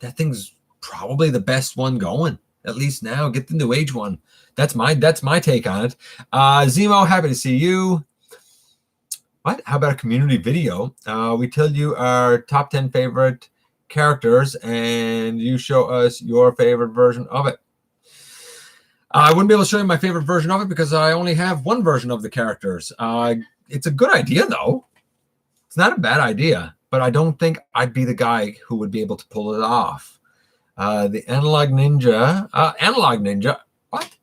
That thing's probably the best one going. At least now, get the Newage one. That's my take on it. Zemo, happy to see you. What? How about a community video? We tell you our top 10 favorite characters, and you show us your favorite version of it. I wouldn't be able to show you my favorite version of it because I only have one version of the characters. It's a good idea, though. It's not a bad idea, but I don't think I'd be the guy who would be able to pull it off. The Analog Ninja. Analog Ninja. What?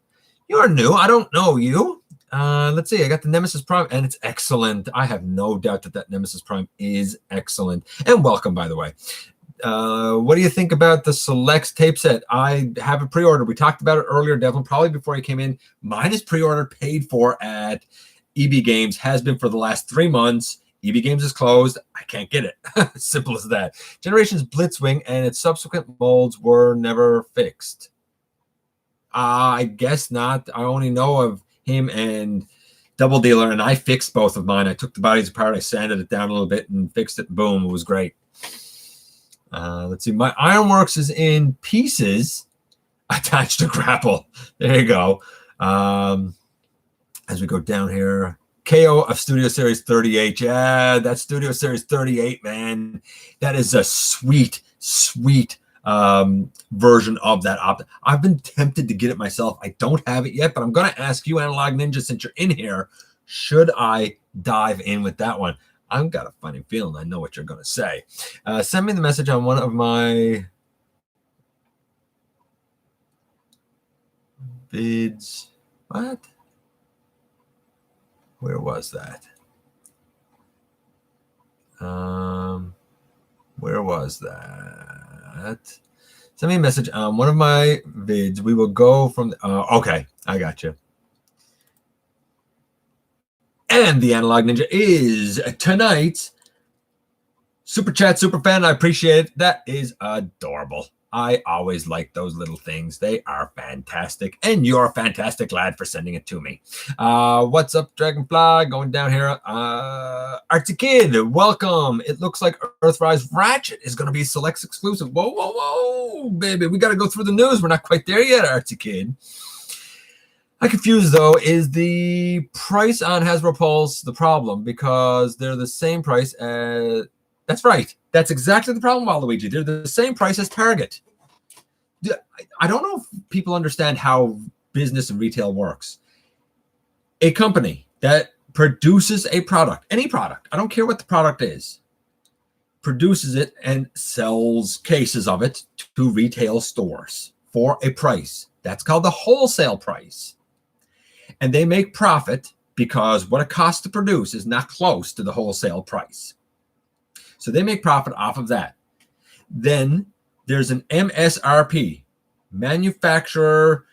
You're new. I don't know you. Let's see. I got the Nemesis Prime, and it's excellent. I have no doubt that Nemesis Prime is excellent. And welcome, by the way. What do you think about the Selects tape set? I have a pre-order. We talked about it earlier, Devlin, probably before you came in. Mine is pre-ordered, paid for at EB Games, has been for the last 3 months. EB Games is closed. I can't get it. Simple as that. Generations Blitzwing and its subsequent molds were never fixed. I guess not. I only know of him and Double Dealer, and I fixed both of mine. I took the bodies apart. I sanded it down a little bit and fixed it. Boom. It was great. Let's see. My Ironworks is in pieces attached to grapple. There you go. As we go down here, KO of Studio Series 38. Yeah, that's Studio Series 38, man. That is a sweet, sweet version of that optic. I've been tempted to get it myself. I don't have it yet, but I'm going to ask you, Analog Ninja, since you're in here, should I dive in with that one? I've got a funny feeling I know what you're going to say. Send me the message on one of my vids. What? Where was that? Where was that? Send me a message on one of my vids. We will go from... okay, I got you. And the Analog Ninja is tonight's Super Chat Super Fan. I appreciate it. That is adorable. I always like those little things. They are fantastic. And you're a fantastic lad for sending it to me. What's up, Dragonfly? Going down here. Artsy Kid, welcome. It looks like Earthrise Ratchet is going to be Selects exclusive. Whoa, whoa, whoa, baby. We got to go through the news. We're not quite there yet, Artsy Kid. I'm confused, though. Is the price on Hasbro Pulse the problem? Because they're the same price as... That's right. That's exactly the problem, Waluigi. They're the same price as Target. I don't know if people understand how business and retail works. A company that produces a product, any product, I don't care what the product is, produces it and sells cases of it to retail stores for a price. That's called the wholesale price. And they make profit because what it costs to produce is not close to the wholesale price. So they make profit off of that. Then there's an MSRP, manufacturer,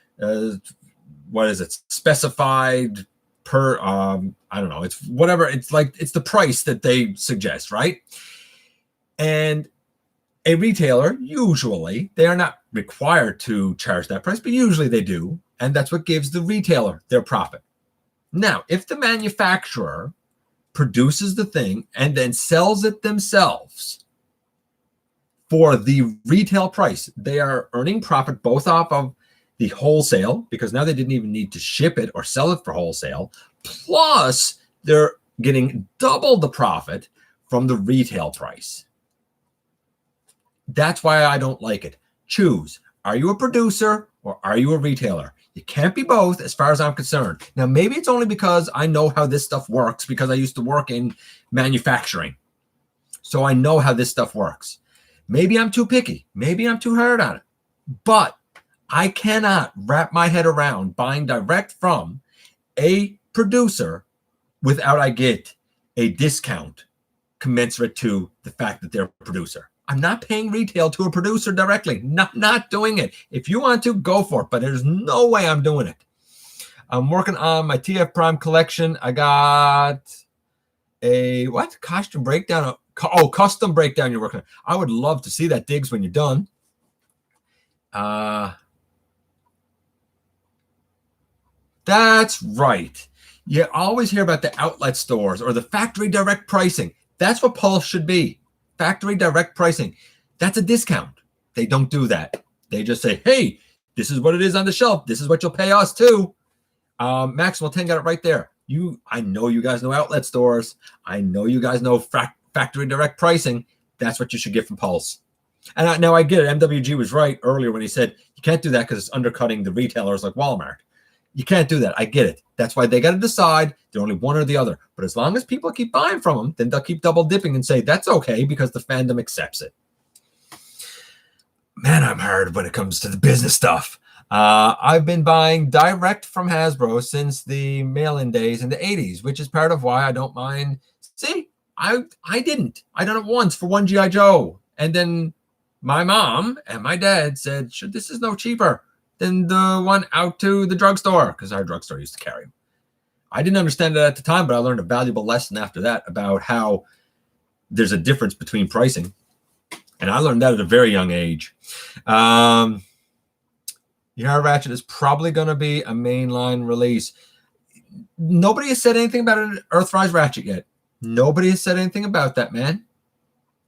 what is it, specified per, I don't know, it's whatever, it's like, it's the price that they suggest, right? And a retailer, usually, they are not required to charge that price, but usually they do. And that's what gives the retailer their profit. Now, if the manufacturer produces the thing and then sells it themselves for the retail price, they are earning profit both off of the wholesale, because now they didn't even need to ship it or sell it for wholesale, plus they're getting double the profit from the retail price. That's why I don't like it. Choose. Are you a producer or are you a retailer? You can't be both as far as I'm concerned. Now, maybe it's only because I know how this stuff works because I used to work in manufacturing. So I know how this stuff works. Maybe I'm too picky. Maybe I'm too hard on it. But I cannot wrap my head around buying direct from a producer without I get a discount commensurate to the fact that they're a producer. I'm not paying retail to a producer directly. Not doing it. If you want to, go for it, but there's no way I'm doing it. I'm working on my TF Prime collection. I got a costume breakdown. Custom breakdown you're working on. I would love to see that, Diggs, when you're done. That's right. You always hear about the outlet stores or the factory direct pricing. That's what Pulse should be. Factory direct pricing. That's a discount. They don't do that. They just say, hey, this is what it is on the shelf. This is what you'll pay us too. Maximal 10 got it right there. I know you guys know outlet stores. I know you guys know factory direct pricing. That's what you should get from Pulse. And now I get it. MWG was right earlier when he said you can't do that because it's undercutting the retailers like Walmart. You can't do that. I get it. That's why they got to decide. They're only one or the other. But as long as people keep buying from them, then they'll keep double dipping and say that's okay because the fandom accepts it. Man, I'm hard when it comes to the business stuff. I've been buying direct from Hasbro since the mail-in days in the 80s, which is part of why I don't mind. See, I didn't. I done it once for one G.I. Joe. And then my mom and my dad said, this is no cheaper than the one out to the drugstore, because our drugstore used to carry them. I didn't understand it at the time, but I learned a valuable lesson after that about how there's a difference between pricing. And I learned that at a very young age. Yara Ratchet is probably going to be a mainline release. Nobody has said anything about an Earthrise Ratchet yet. Nobody has said anything about that, man.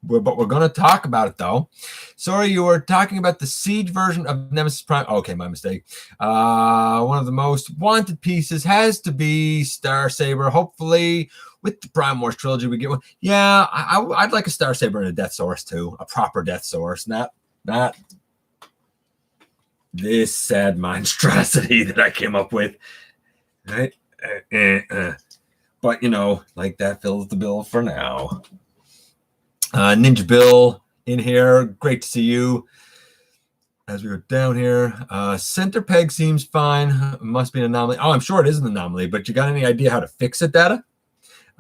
But we're going to talk about it, though. Sorry, you were talking about the Siege version of Nemesis Prime. Okay, my mistake. One of the most wanted pieces has to be Star Saber. Hopefully, with the Prime Wars trilogy, we get one. Yeah, I'd like a Star Saber and a Death Source, too. A proper Death Source. Not this sad monstrosity that I came up with. Right? But, like that fills the bill for now. Ninja Bill in here. Great to see you. As we go down here, center peg seems fine. Must be an anomaly. Oh, I'm sure it is an anomaly, but you got any idea how to fix it, Data?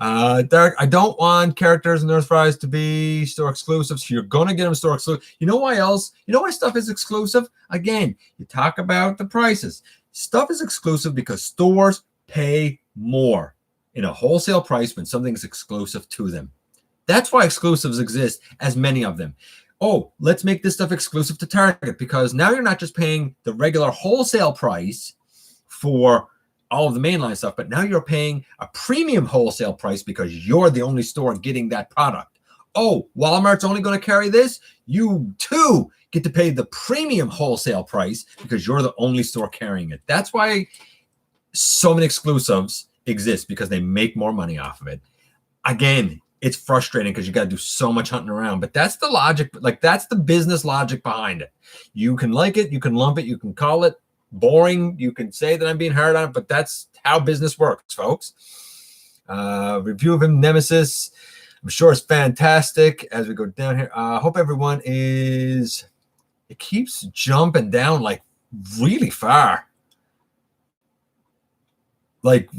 Derek, I don't want characters in Earthrise to be store exclusives. So you're going to get them store exclusive. You know why else? You know why stuff is exclusive? Again, you talk about the prices. Stuff is exclusive because stores pay more in a wholesale price when something's exclusive to them. That's why exclusives exist, as many of them. Oh, let's make this stuff exclusive to Target, because now you're not just paying the regular wholesale price for all of the mainline stuff, but now you're paying a premium wholesale price because you're the only store getting that product. Oh, Walmart's only going to carry this? You too get to pay the premium wholesale price because you're the only store carrying it. That's why so many exclusives exist, because they make more money off of it. Again, it's frustrating because you got to do so much hunting around, but that's the logic. Like, that's the business logic behind it. You can like it, you can lump it, you can call it boring, you can say that I'm being hard on it, but that's how business works, folks. Review of him, Nemesis. I'm sure it's fantastic. As we go down here, hope everyone is. It keeps jumping down like really far. Like,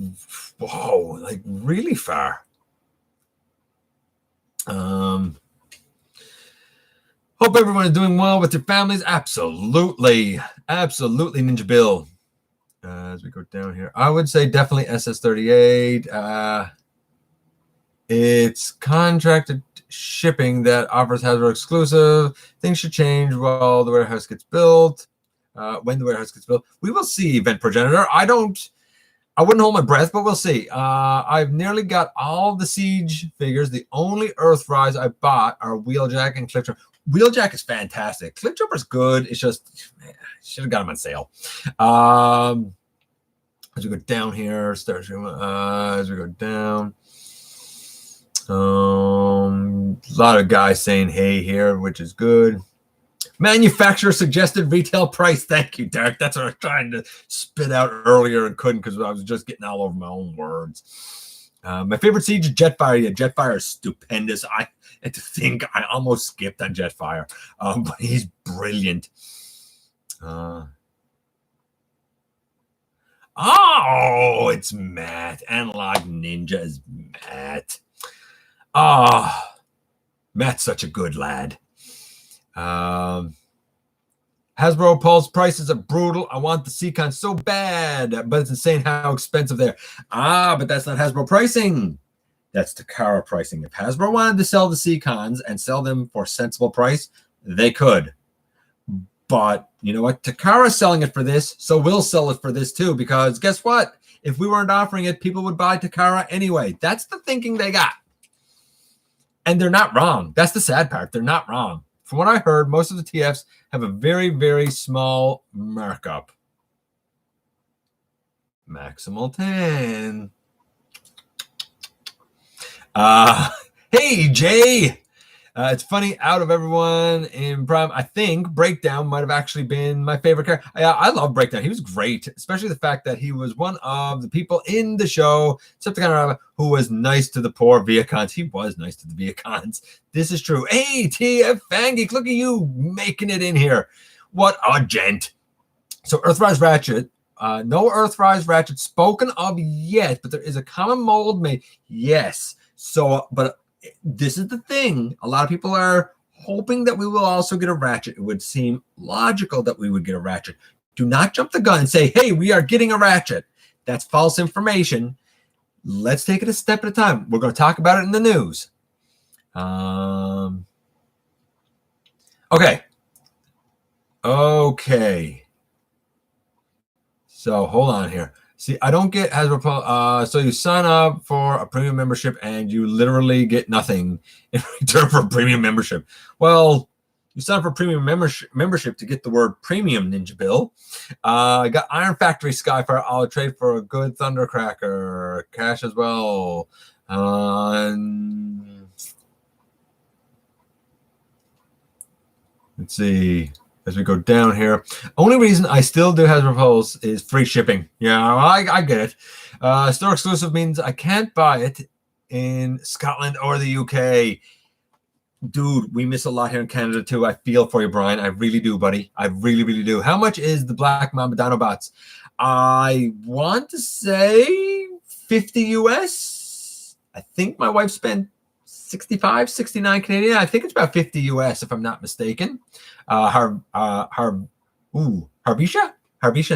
whoa, like really far. Hope everyone is doing well with your families. Absolutely. Absolutely, Ninja Bill. As we go down here, I would say definitely SS38. It's contracted shipping that offers Hasbro exclusive. Things should change while the warehouse gets built. When the warehouse gets built, we will see. Event Progenitor. I wouldn't hold my breath, but we'll see. I've nearly got all the Siege figures. The only Earthrise I bought are Wheeljack and Cliff Trooper. Wheeljack is fantastic. Cliff Trooper's good. It's just, should have got them on sale. As we go down here, as we go down. A lot of guys saying hey here, which is good. Manufacturer suggested retail price. Thank you, Derek. That's what I was trying to spit out earlier and couldn't because I was just getting all over my own words. My favorite Siege is Jetfire. Yeah, Jetfire is stupendous. And to think I almost skipped on Jetfire, but he's brilliant. Oh, it's Matt. Analog Ninja is Matt. Ah, oh, Matt's such a good lad. Hasbro Pulse prices are brutal. I want the Seacon so bad, but it's insane how expensive they're. But that's not Hasbro pricing. That's Takara pricing. If Hasbro wanted to sell the Seacons and sell them for a sensible price, they could. But you know what? Takara's selling it for this, so we'll sell it for this too, because guess what? If we weren't offering it, people would buy Takara anyway. That's the thinking they got. And they're not wrong. That's the sad part. They're not wrong. From what I heard, most of the TFs have a very, very small markup. Maximal 10. Hey, Jay. It's funny, out of everyone in Prime, I think Breakdown might have actually been my favorite character. I love Breakdown. He was great, especially the fact that he was one of the people in the show, who was nice to the poor Viacons. He was nice to the Viacons. This is true. Hey, TF Fangeek, look at you making it in here. What a gent. So Earthrise Ratchet, no Earthrise Ratchet spoken of yet, but there is a common mold made. Yes. So, but this is the thing. A lot of people are hoping that we will also get a Ratchet. It would seem logical that we would get a Ratchet. Do not jump the gun and say, hey, we are getting a Ratchet. That's false information. Let's take it a step at a time. We're going to talk about it in the news. Okay. So hold on here. See, I don't get Hasbro. So you sign up for a premium membership and you literally get nothing in return for a premium membership. Well, you sign up for premium membership to get the word premium, Ninja Bill. I got Iron Factory Skyfire. I'll trade for a good Thundercracker. Cash as well. Let's see. As we go down here, only reason I still do Hasbro Pulse is free shipping. Yeah, I get it. Store exclusive means I can't buy it in Scotland or the UK. Dude, we miss a lot here in Canada too. I feel for you, Brian. I really do, buddy. I really, really do. How much is the Black Mamba Dinobots? I want to say 50 US. I think my wife spent 65, 69 Canadian. I think it's about 50 US if I'm not mistaken. Harbisha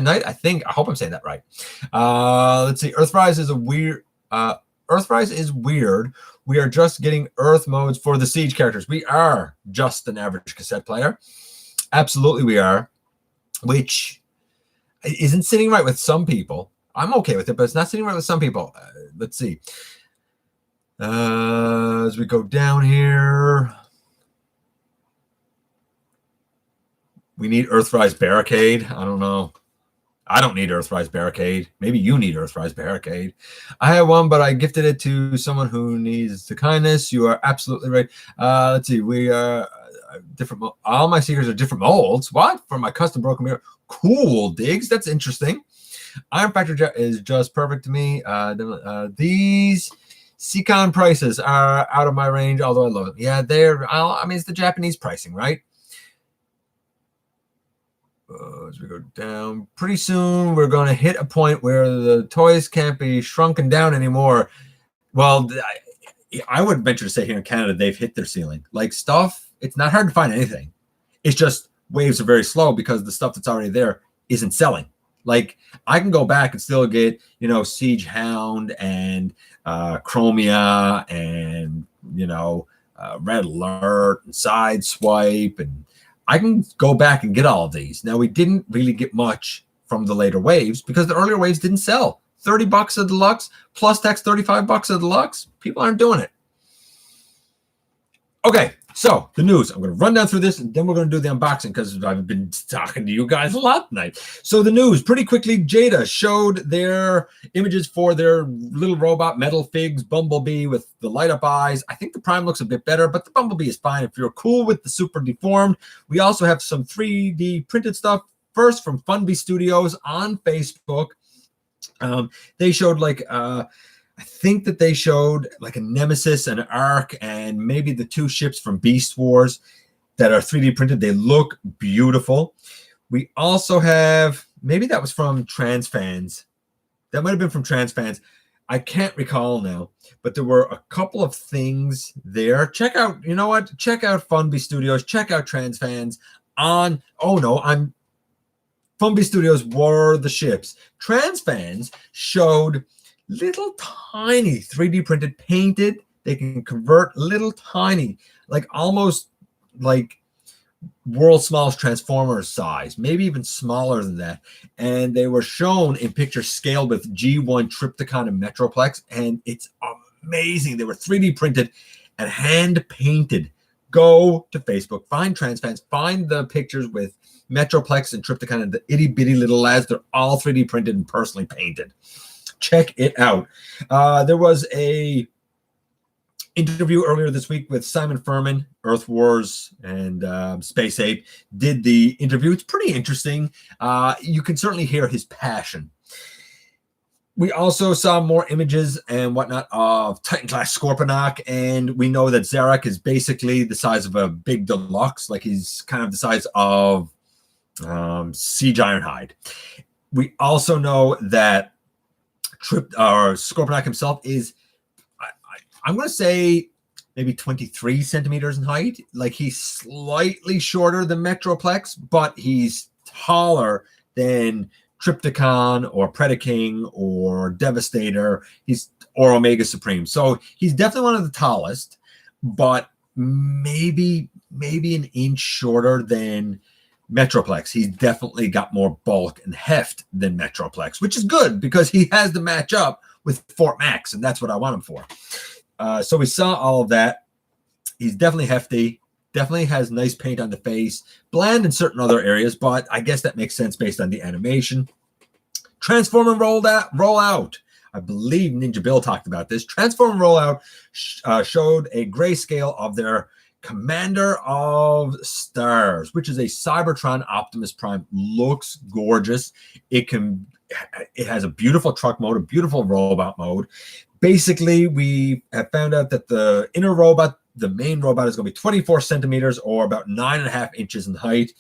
Knight. I hope I'm saying that right. Let's see. Earthrise is weird. We are just getting Earth modes for the Siege characters. We are just an average cassette player. Absolutely, we are. Which isn't sitting right with some people. I'm okay with it, but it's not sitting right with some people. Let's see. As we go down here. We need Earthrise Barricade. I don't know. I don't need Earthrise Barricade. Maybe you need Earthrise Barricade. I have one, but I gifted it to someone who needs the kindness. You are absolutely right. Let's see. We are different. All my seekers are different molds. What? For my custom broken mirror. Cool, Diggs. That's interesting. Iron Factor is just perfect to me. These Seacon prices are out of my range, although I love them. Yeah, it's the Japanese pricing, right? As we go down, pretty soon we're going to hit a point where the toys can't be shrunken down anymore. Well, I would venture to say here in Canada, they've hit their ceiling. Like stuff, it's not hard to find anything. It's just waves are very slow because the stuff that's already there isn't selling. Like I can go back and still get, Siege Hound and Chromia and, Red Alert and Sideswipe, and I can go back and get all of these. Now, we didn't really get much from the later waves because the earlier waves didn't sell. $30 a deluxe plus tax, $35 a deluxe. People aren't doing it. Okay, so the news. I'm going to run down through this and then we're going to do the unboxing because I've been talking to you guys a lot tonight. So the news, pretty quickly, Jada showed their images for their little robot metal figs Bumblebee with the light up eyes. I think the Prime looks a bit better, but the Bumblebee is fine if you're cool with the super deformed. We also have some 3D printed stuff. First from Funby Studios on Facebook. They showed I think that they showed like a Nemesis and an Ark and maybe the two ships from Beast Wars that are 3D printed. They look beautiful. We also have, maybe that was from Trans Fans. That might have been from Trans Fans. I can't recall now, but there were a couple of things there. Check out, you know what? Check out Funby Studios. Check out Trans Fans on. Oh no, Funby Studios were the ships. Trans Fans showed little tiny 3D printed, painted. They can convert little tiny, like almost like world's smallest Transformers size, maybe even smaller than that. And they were shown in picture scale with G1 Trypticon and Metroplex, and it's amazing. They were 3D printed and hand painted. Go to Facebook, find Trans Fans, find the pictures with Metroplex and Trypticon and the itty bitty little lads. They're all 3D printed and personally painted. Check it out. There was a interview earlier this week with Simon Furman, Earth Wars and Space Ape. Did the interview. It's pretty interesting. You can certainly hear his passion. We also saw more images and whatnot of Titan-class Scorponok, and we know that Zarak is basically the size of a big deluxe, like he's kind of the size of Siege Ironhide. We also know that Scorponok himself is, I'm going to say, maybe 23 centimeters in height. Like he's slightly shorter than Metroplex, but he's taller than Trypticon or Predaking or Devastator. Or Omega Supreme. So he's definitely one of the tallest, but maybe an inch shorter than Metroplex. He's definitely got more bulk and heft than Metroplex, which is good because he has to match up with Fort Max, and that's what I want him for. So we saw all of that. He's definitely hefty, definitely has nice paint on the face, bland in certain other areas, but I guess that makes sense based on the animation. Transform and rollout. I believe Ninja Bill talked about this. Transform and rollout showed a grayscale of their Commander of Stars, which is a Cybertron Optimus Prime. Looks gorgeous. It has a beautiful truck mode, a beautiful robot mode. Basically, we have found out that the inner robot, the main robot, is going to be 24 centimeters or about 9.5 inches in height.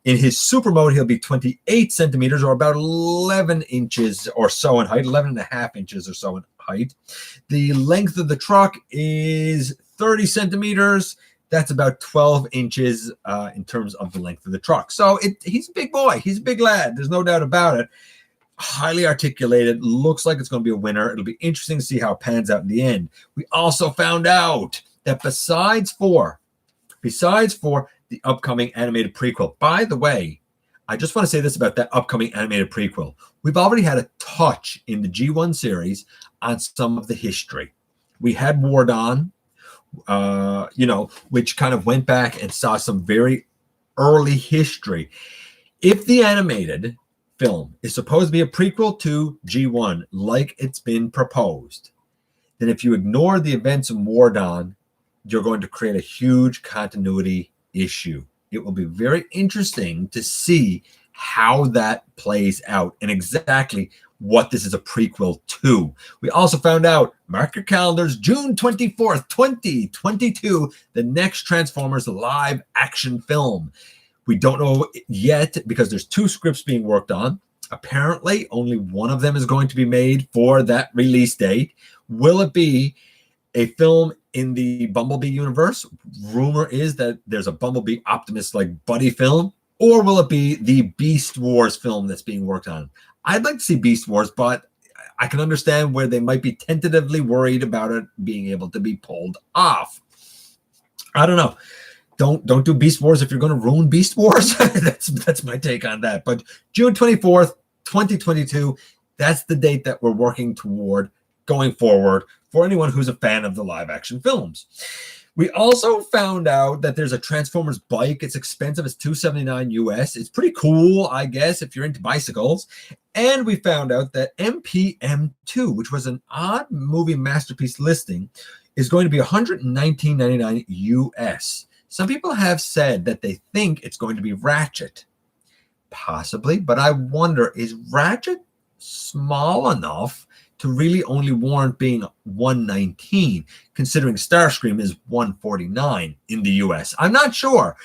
In his super mode, he'll be 28 centimeters or about 11 inches or so in height, 11.5 inches or so in height. The length of the truck is 30 centimeters. That's about 12 inches in terms of the length of the truck. So he's a big boy. He's a big lad. There's no doubt about it. Highly articulated. Looks like it's going to be a winner. It'll be interesting to see how it pans out in the end. We also found out that besides for the upcoming animated prequel, by the way, I just want to say this about that upcoming animated prequel. We've already had a touch in the G1 series on some of the history. We had War Dawn, which kind of went back and saw some very early history. If the animated film is supposed to be a prequel to G1, like it's been proposed, then if you ignore the events of War Dawn, you're going to create a huge continuity issue. It will be very interesting to see how that plays out and exactly what this is a prequel to. We also found out, mark your calendars, June 24th, 2022, the next Transformers live action film. We don't know yet because there's 2 scripts being worked on. Apparently, only one of them is going to be made for that release date. Will it be a film in the Bumblebee universe? Rumor is that there's a Bumblebee Optimus like buddy film, or will it be the Beast Wars film that's being worked on? I'd like to see Beast Wars, but I can understand where they might be tentatively worried about it being able to be pulled off. I don't know. Don't do Beast Wars if you're going to ruin Beast Wars. That's my take on that. But June 24th, 2022, that's the date that we're working toward going forward for anyone who's a fan of the live action films. We also found out that there's a Transformers bike. It's expensive. It's $279 US. It's pretty cool, I guess, if you're into bicycles. And we found out that MPM2, which was an odd movie masterpiece listing, is going to be $119.99 US. Some people have said that they think it's going to be Ratchet. Possibly, but I wonder, is Ratchet small enough to really only warrant being $119, considering Starscream is $149 in the US? I'm not sure.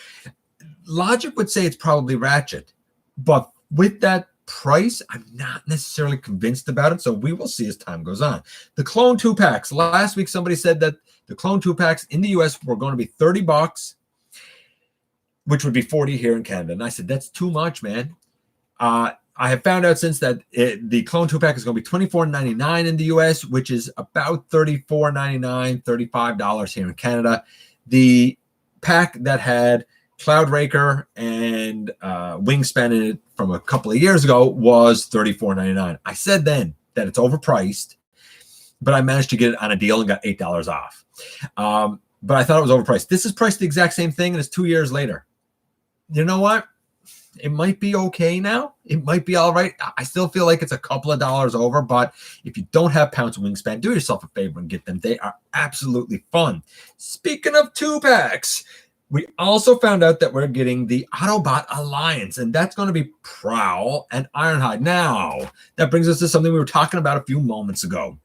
Logic would say it's probably Ratchet, but with that price, I'm not necessarily convinced about it. So we will see as time goes on. The Clone 2-packs. Last week, somebody said that the Clone 2-packs in the US were going to be $30, which would be 40 here in Canada. And I said, that's too much, man. I have found out since that the Clone 2-pack is going to be $24.99 in the US, which is about $34.99, $35 here in Canada. The pack that had Cloud Raker and Wingspan in it from a couple of years ago was $34.99. I said then that it's overpriced, but I managed to get it on a deal and got $8 off. But I thought it was overpriced. This is priced the exact same thing, and it's 2 years later. You know what? It might be okay now. It might be all right. I still feel like it's a couple of dollars over, but if you don't have Pounce Wingspan, do yourself a favor and get them. They are absolutely fun. Speaking of 2-packs, we also found out that we're getting the Autobot Alliance, and that's going to be Prowl and Ironhide. Now, that brings us to something we were talking about a few moments ago.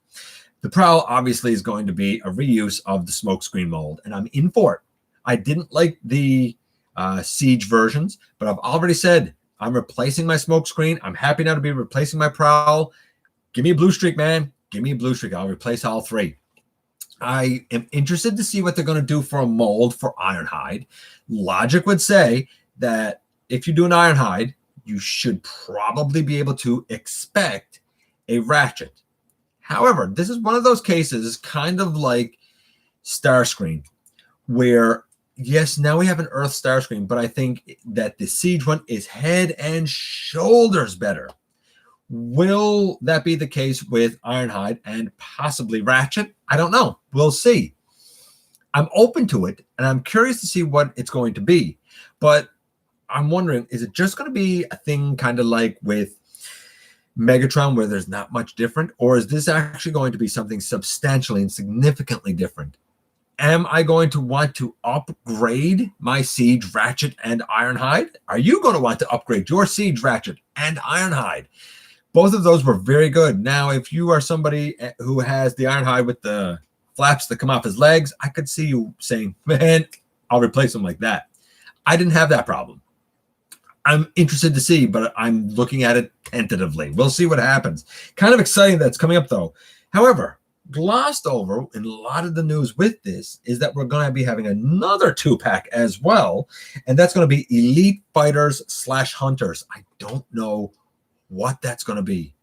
The Prowl obviously is going to be a reuse of the smokescreen mold, and I'm in for it. I didn't like the Siege versions, but I've already said I'm replacing my smokescreen. I'm happy now to be replacing my Prowl. Give me a blue streak, man. Give me a blue streak. I'll replace all three. I am interested to see what they're going to do for a mold for Ironhide. Logic would say that if you do an Ironhide, you should probably be able to expect a Ratchet. However, this is one of those cases, kind of like Starscream, where yes, now we have an Earth Starscream, but I think that the Siege one is head and shoulders better. Will that be the case with Ironhide and possibly Ratchet? I don't know. We'll see. I'm open to it, and I'm curious to see what it's going to be. But I'm wondering, is it just going to be a thing kind of like with Megatron where there's not much different? Or is this actually going to be something substantially and significantly different? Am I going to want to upgrade my Siege, Ratchet, and Ironhide? Are you going to want to upgrade your Siege, Ratchet, and Ironhide? Both of those were very good. Now, if you are somebody who has the Ironhide with the flaps that come off his legs, I could see you saying, man, I'll replace him like that. I didn't have that problem. I'm interested to see, but I'm looking at it tentatively. We'll see what happens. Kind of exciting that's coming up, though. However, glossed over in a lot of the news with this is that we're going to be having another 2-pack as well, and that's going to be Elite Fighters / Hunters. I don't know what that's going to be.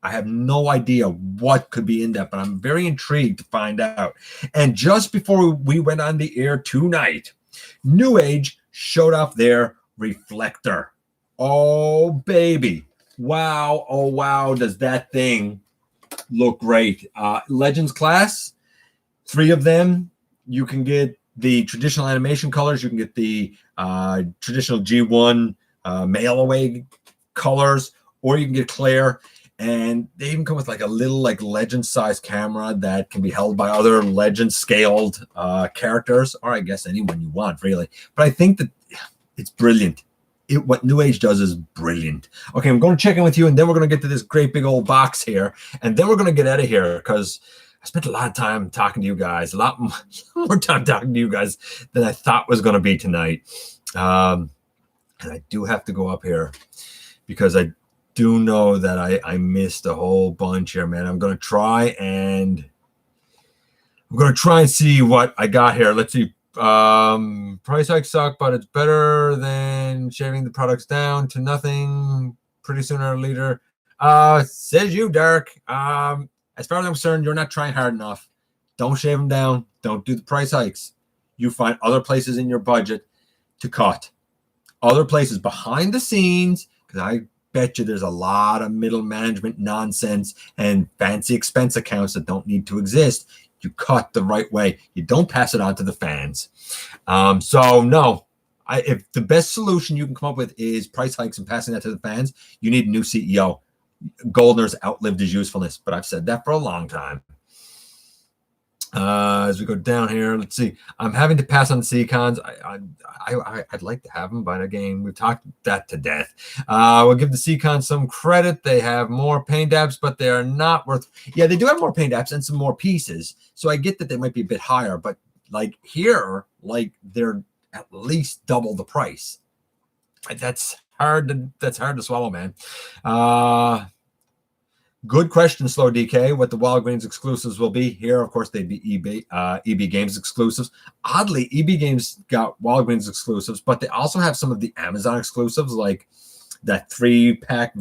I have no idea what could be in that, but I'm very intrigued to find out. And just before we went on the air tonight, Newage showed off their Reflector. Oh, baby. Wow. Oh, wow. Does that thing look great. Legends class, 3 of them. You can get the traditional animation colors. You can get the traditional G1 mail away colors, or you can get Claire. And they even come with like a little like legend size camera that can be held by other legend scaled characters, or I guess anyone you want, really. But I think that it's brilliant. What Newage does is brilliant. Okay, I'm going to check in with you, and then we're going to get to this great big old box here, and then we're going to get out of here because I spent a lot of time talking to you guys, a lot more time talking to you guys than I thought was going to be tonight. And I do have to go up here because I do know that I missed a whole bunch here, man. I'm going to try and see what I got here. Let's see. Price hikes suck, but it's better than shaving the products down to nothing pretty sooner or later. Says you, Derek. As far as I'm concerned, you're not trying hard enough. Don't shave them down. Don't do the price hikes. You find other places in your budget to cut. Other places behind the scenes, because I bet you there's a lot of middle management nonsense and fancy expense accounts that don't need to exist. You cut the right way. You don't pass it on to the fans. So no, if the best solution you can come up with is price hikes and passing that to the fans, you need a new CEO. Goldner's outlived his usefulness, but I've said that for a long time. As we go down here, let's see. I'm having to pass on the C-Cons. I'd like to have them, but again, we've talked that to death. We'll give the C-Cons some credit. They have more paint apps, but they are not worth. Yeah, they do have more paint apps and some more pieces. So I get that they might be a bit higher, but like here, like they're at least double the price. That's That's hard to swallow, man. Good question, Slow DK. What the Walgreens exclusives will be here? Of course, they'd be EB Games exclusives. Oddly, EB Games got Walgreens exclusives, but they also have some of the Amazon exclusives, like that 3-pack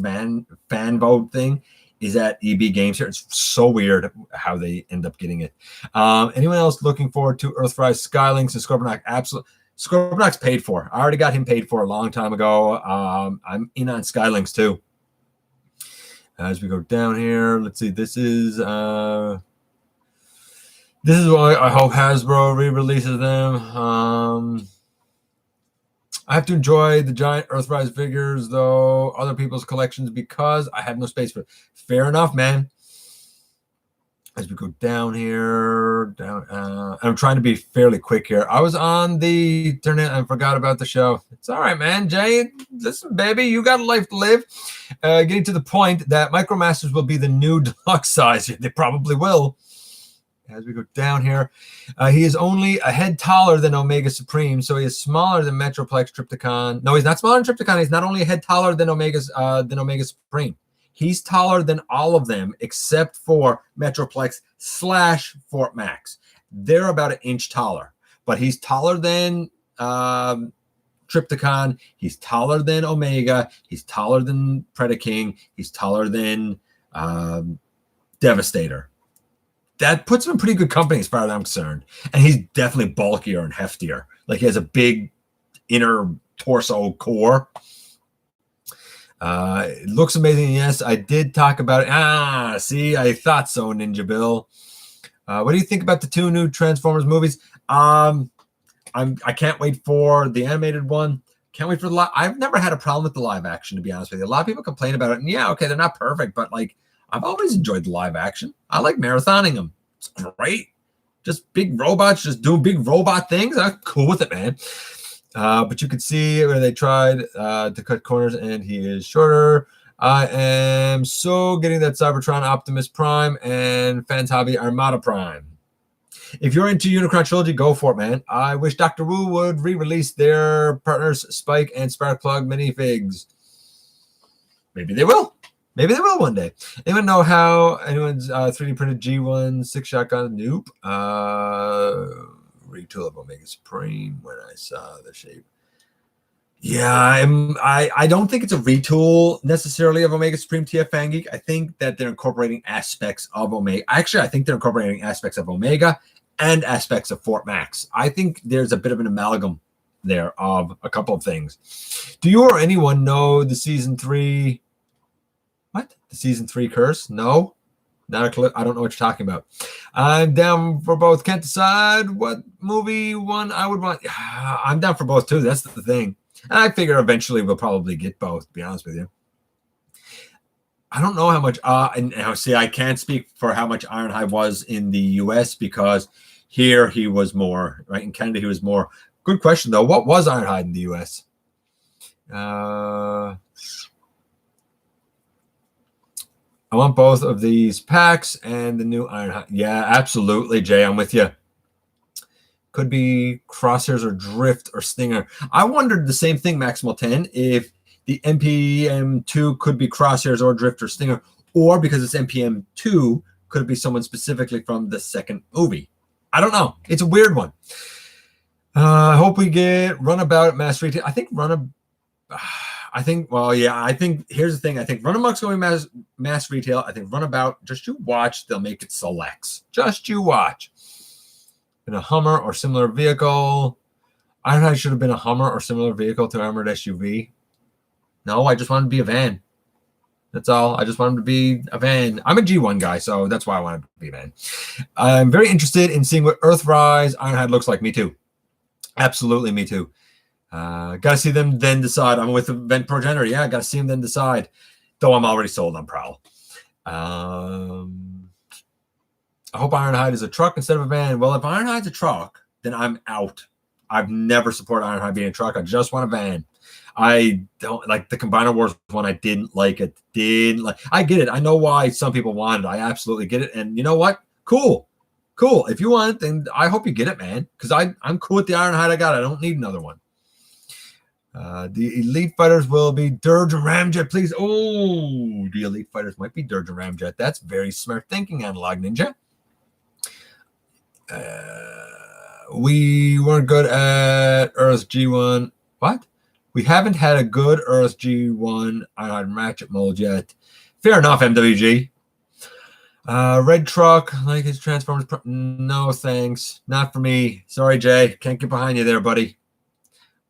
fan vote thing is at EB Games here. It's so weird how they end up getting it. Anyone else looking forward to Earthrise Skylynx and Scorponok? Absolutely. Scorponok's paid for. I already got him paid for a long time ago. I'm in on Skylynx too. As we go down here, let's see. This is why I hope Hasbro re-releases them. I have to enjoy the giant Earthrise figures, though, other people's collections because I have no space for it. Fair enough, man. As we go down here, I'm trying to be fairly quick here. I was on the internet and forgot about the show. It's all right, man. Jay, listen, baby, you got a life to live. Getting to the point that Micromasters will be the new deluxe size. They probably will. As we go down here, he is only a head taller than Omega Supreme, so he is smaller than Metroplex Trypticon. No, he's not smaller than Trypticon. He's not only a head taller than Omega Supreme. He's taller than all of them except for Metroplex / Fort Max. They're about an inch taller, but he's taller than Trypticon. He's taller than Omega. He's taller than Predaking. He's taller than Devastator. That puts him in pretty good company as far as I'm concerned. And he's definitely bulkier and heftier. Like he has a big inner torso core. It looks amazing. Yes, I did talk about it. See, I thought so, Ninja Bill. What do you think about the 2 new Transformers movies? I can't wait for the animated one. Can't wait for the live. I've never had a problem with the live action, to be honest with you. A lot of people complain about it. And yeah, okay, they're not perfect, but like I've always enjoyed the live action. I like marathoning them. It's great. Just big robots, just doing big robot things. I'm cool with it, man. But you could see where they tried to cut corners, and he is shorter. I am so getting that Cybertron Optimus Prime and Fans Hobby Armada Prime. If you're into Unicron Trilogy, go for it, man. I wish Dr. Wu would re-release their partners Spike and Sparkplug minifigs. Maybe they will. Maybe they will one day. Anyone know how anyone's 3D printed G1 6 shotgun? Nope. Retool of Omega Supreme when I saw the shape. Yeah, I don't think it's a retool necessarily of Omega Supreme TF Fangeek. I think that they're incorporating aspects of Omega. Actually, I think they're incorporating aspects of Omega and aspects of Fort Max. I think there's a bit of an amalgam there of a couple of things. Do you or anyone know the season 3? What? The season 3 curse? No, not a clue. I don't know what you're talking about. I'm down for both. Can't decide what movie one I would want. I'm down for both too. That's the thing. And I figure eventually we'll probably get both, to be honest with you. I don't know how much. And now see, I can't speak for how much Ironhide was in the US because here he was more, right? In Canada, he was more. Good question, though. What was Ironhide in the US? I want both of these packs and the new Ironhide. Yeah, absolutely, Jay. I'm with you. Could be Crosshairs or Drift or Stinger. I wondered the same thing, Maximal 10, if the NPM2 could be Crosshairs or Drift or Stinger, or because it's NPM2, could it be someone specifically from the second movie? I don't know. It's a weird one. I hope we get Runabout at mass retail. I think I think here's the thing. I think Runabout's going mass retail. I think Runabout, just you watch, they'll make it selects. Just you watch. In a Hummer or similar vehicle. Ironhide should have been a Hummer or similar vehicle to armored SUV. No, I just wanted to be a van. That's all. I just wanted to be a van. I'm a G1 guy, so that's why I wanted to be a van. I'm very interested in seeing what Earthrise Ironhide looks like. Me too. Absolutely, me too. Gotta see them, then decide. I'm with Event Progenitor. Yeah, gotta see them, then decide. Though I'm already sold on Prowl. I hope Ironhide is a truck instead of a van. Well, if Ironhide's a truck, then I'm out. I've never supported Ironhide being a truck. I just want a van. I don't like the Combiner Wars one. I didn't like it. I get it. I know why some people want it. I absolutely get it. And you know what? Cool. If you want it, then I hope you get it, man. Because I'm cool with the Ironhide I got. I don't need another one. The Elite Fighters will be Dirge and Ramjet, please. Oh, the Elite Fighters might be Dirge and Ramjet. That's very smart thinking, Analog Ninja. We weren't good at Earth G1. What? We haven't had a good Earth G1 on Ratchet mold yet. Fair enough, MWG. Red Truck, like his Transformers. No, thanks. Not for me. Sorry, Jay. Can't get behind you there, buddy.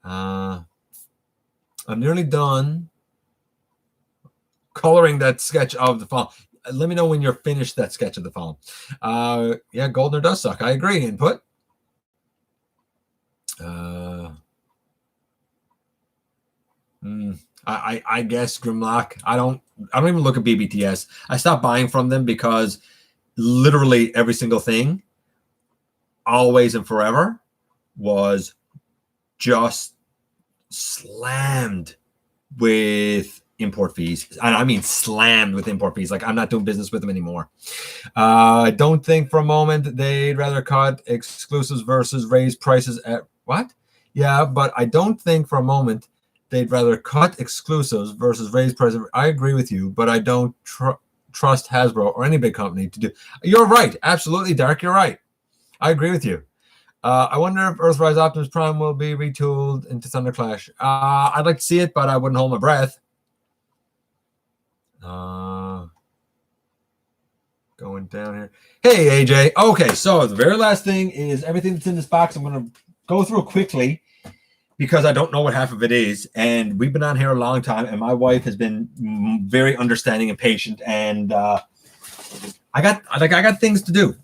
I'm nearly done coloring that sketch of the fall. Let me know when you're finished that sketch of the fall. Yeah, Goldner does suck. I agree. Input. I guess Grimlock. I don't even look at BBTS. I stopped buying from them because literally every single thing, always and forever, was just slammed with import fees. And I mean slammed with import fees. Like, I'm not doing business with them anymore. I don't think for a moment they'd rather cut exclusives versus raise prices at what? Yeah, but I don't think for a moment they'd rather cut exclusives versus raise prices. I agree with you, but I don't trust Hasbro or any big company to do. You're right. Absolutely, Dark. You're right. I agree with you. I wonder if Earthrise Optimus Prime will be retooled into Thunderclash. I'd like to see it, but I wouldn't hold my breath. Going down here. Hey, AJ. Okay, so the very last thing is everything that's in this box. I'm going to go through quickly because I don't know what half of it is. And we've been on here a long time, and my wife has been very understanding and patient. And I got things to do.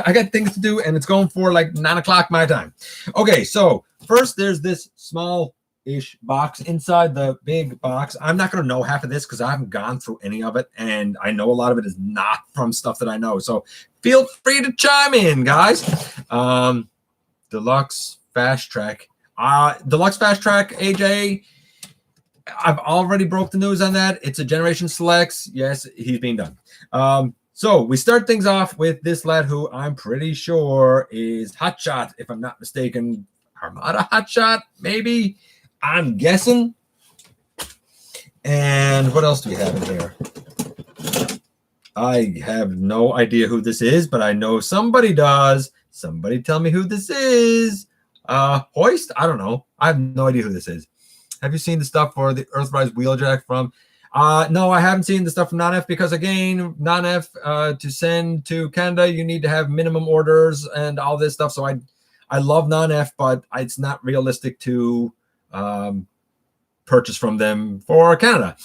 I got things to do, and it's going for like 9 o'clock my time. Okay, so first there's this small-ish box inside the big box. I'm not going to know half of this because I haven't gone through any of it, and I know a lot of it is not from stuff that I know. So feel free to chime in, guys. Deluxe Fast Track. Deluxe Fast Track, AJ. I've already broke the news on that. It's a Generation Selects. Yes, he's being done. So we start things off with this lad who I'm pretty sure is Hotshot, if I'm not mistaken. Armada Hotshot, maybe. I'm guessing. And what else do we have in here? I have no idea who this is, but I know somebody does. Somebody tell me who this is. Hoist? I don't know. I have no idea who this is. Have you seen the stuff for the Earthrise Wheeljack from... no, I haven't seen the stuff from non-F because, again, non-F to send to Canada, you need to have minimum orders and all this stuff. So I love non-F, but it's not realistic to purchase from them for Canada.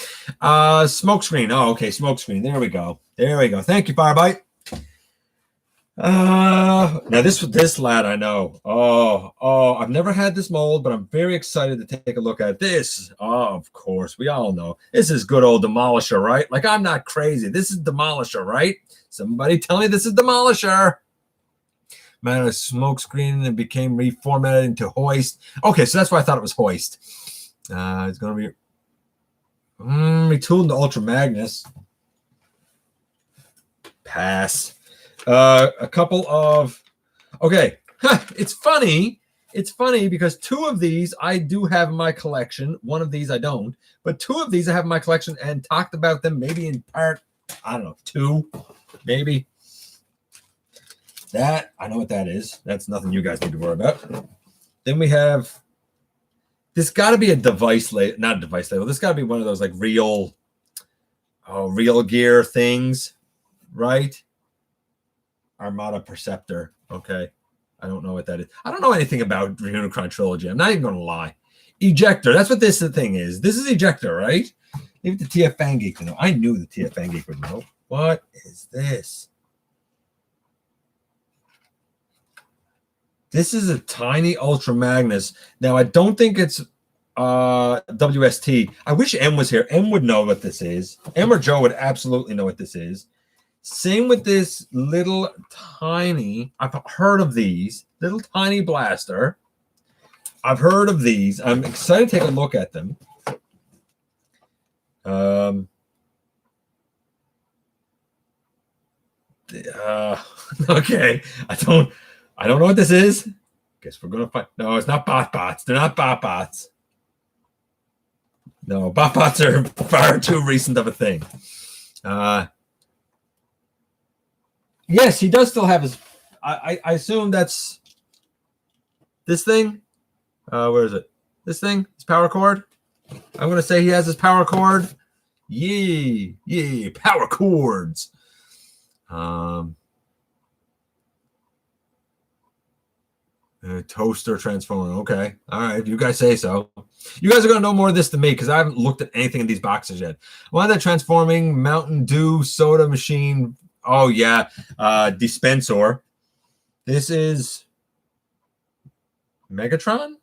Smokescreen. Oh, okay, Smokescreen. There we go. There we go. Thank you, Firebite. Now this lad I know. Oh, I've never had this mold, but I'm very excited to take a look at this. Oh, of course, we all know this is good old Demolisher, right? Like, I'm not crazy. This is Demolisher, right? Somebody tell me this is Demolisher. Man, a Smokescreen and became reformatted into Hoist. Okay, so that's why I thought it was Hoist. It's gonna be retooled into Ultra Magnus. Pass. A couple of it's funny because 2 of these I do have in my collection, 1 of these I don't, but 2 of these I have in my collection and talked about them maybe in part, I don't know, 2 maybe. That I know what that is. That's nothing you guys need to worry about. Then we have this, got to be a device label, not a device label, this got to be one of those like real gear things, right? Armada Perceptor. Okay. I don't know what that is. I don't know anything about Unicron Trilogy. I'm not even going to lie. Ejector. That's what this thing is. This is Ejector, right? Leave it to TF Fangeek to know. I knew the TF Fangeek would know. What is this? This is a tiny Ultra Magnus. Now, I don't think it's WST. I wish M was here. M would know what this is. M or Joe would absolutely know what this is. Same with this little tiny, I've heard of these, little tiny blaster. I've heard of these. I'm excited to take a look at them. Okay. I don't know what this is. Guess we're gonna find. No, it's not bots. They're not bots. No, BotBots are far too recent of a thing. Yes, he does still have his. I assume that's this thing. Where is it? This thing? His power cord? I'm going to say he has his power cord. Yay, power cords. Toaster transformer. Okay. All right. You guys say so. You guys are going to know more of this than me because I haven't looked at anything in these boxes yet. Why that transforming Mountain Dew soda machine? Oh, yeah. Dispenser. This is Megatron?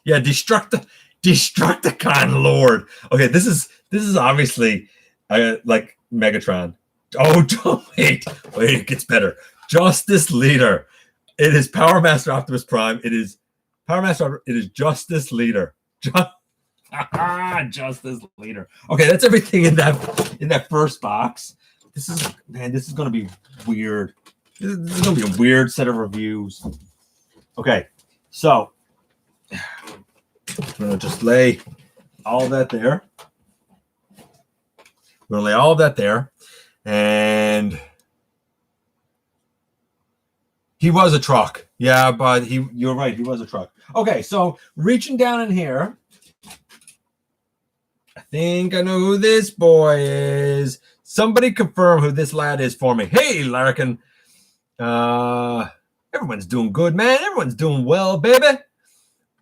Yeah, Destructicon Lord. Okay, this is obviously like Megatron. Oh, wait, it gets better. Justice Leader. It is Power Master Optimus Prime. It is Power Master. It is Justice Leader. Justice Leader. Okay, that's everything in that first box. This is going to be weird. This is going to be a weird set of reviews. Okay, so I'm going to just lay all that there. We're going to lay all of that there. And he was a truck. Yeah, but you're right. He was a truck. Okay, so reaching down in here. I think I know who this boy is. Somebody confirm who this lad is for me. Hey, Larkin. Everyone's doing good, man. Everyone's doing well, baby.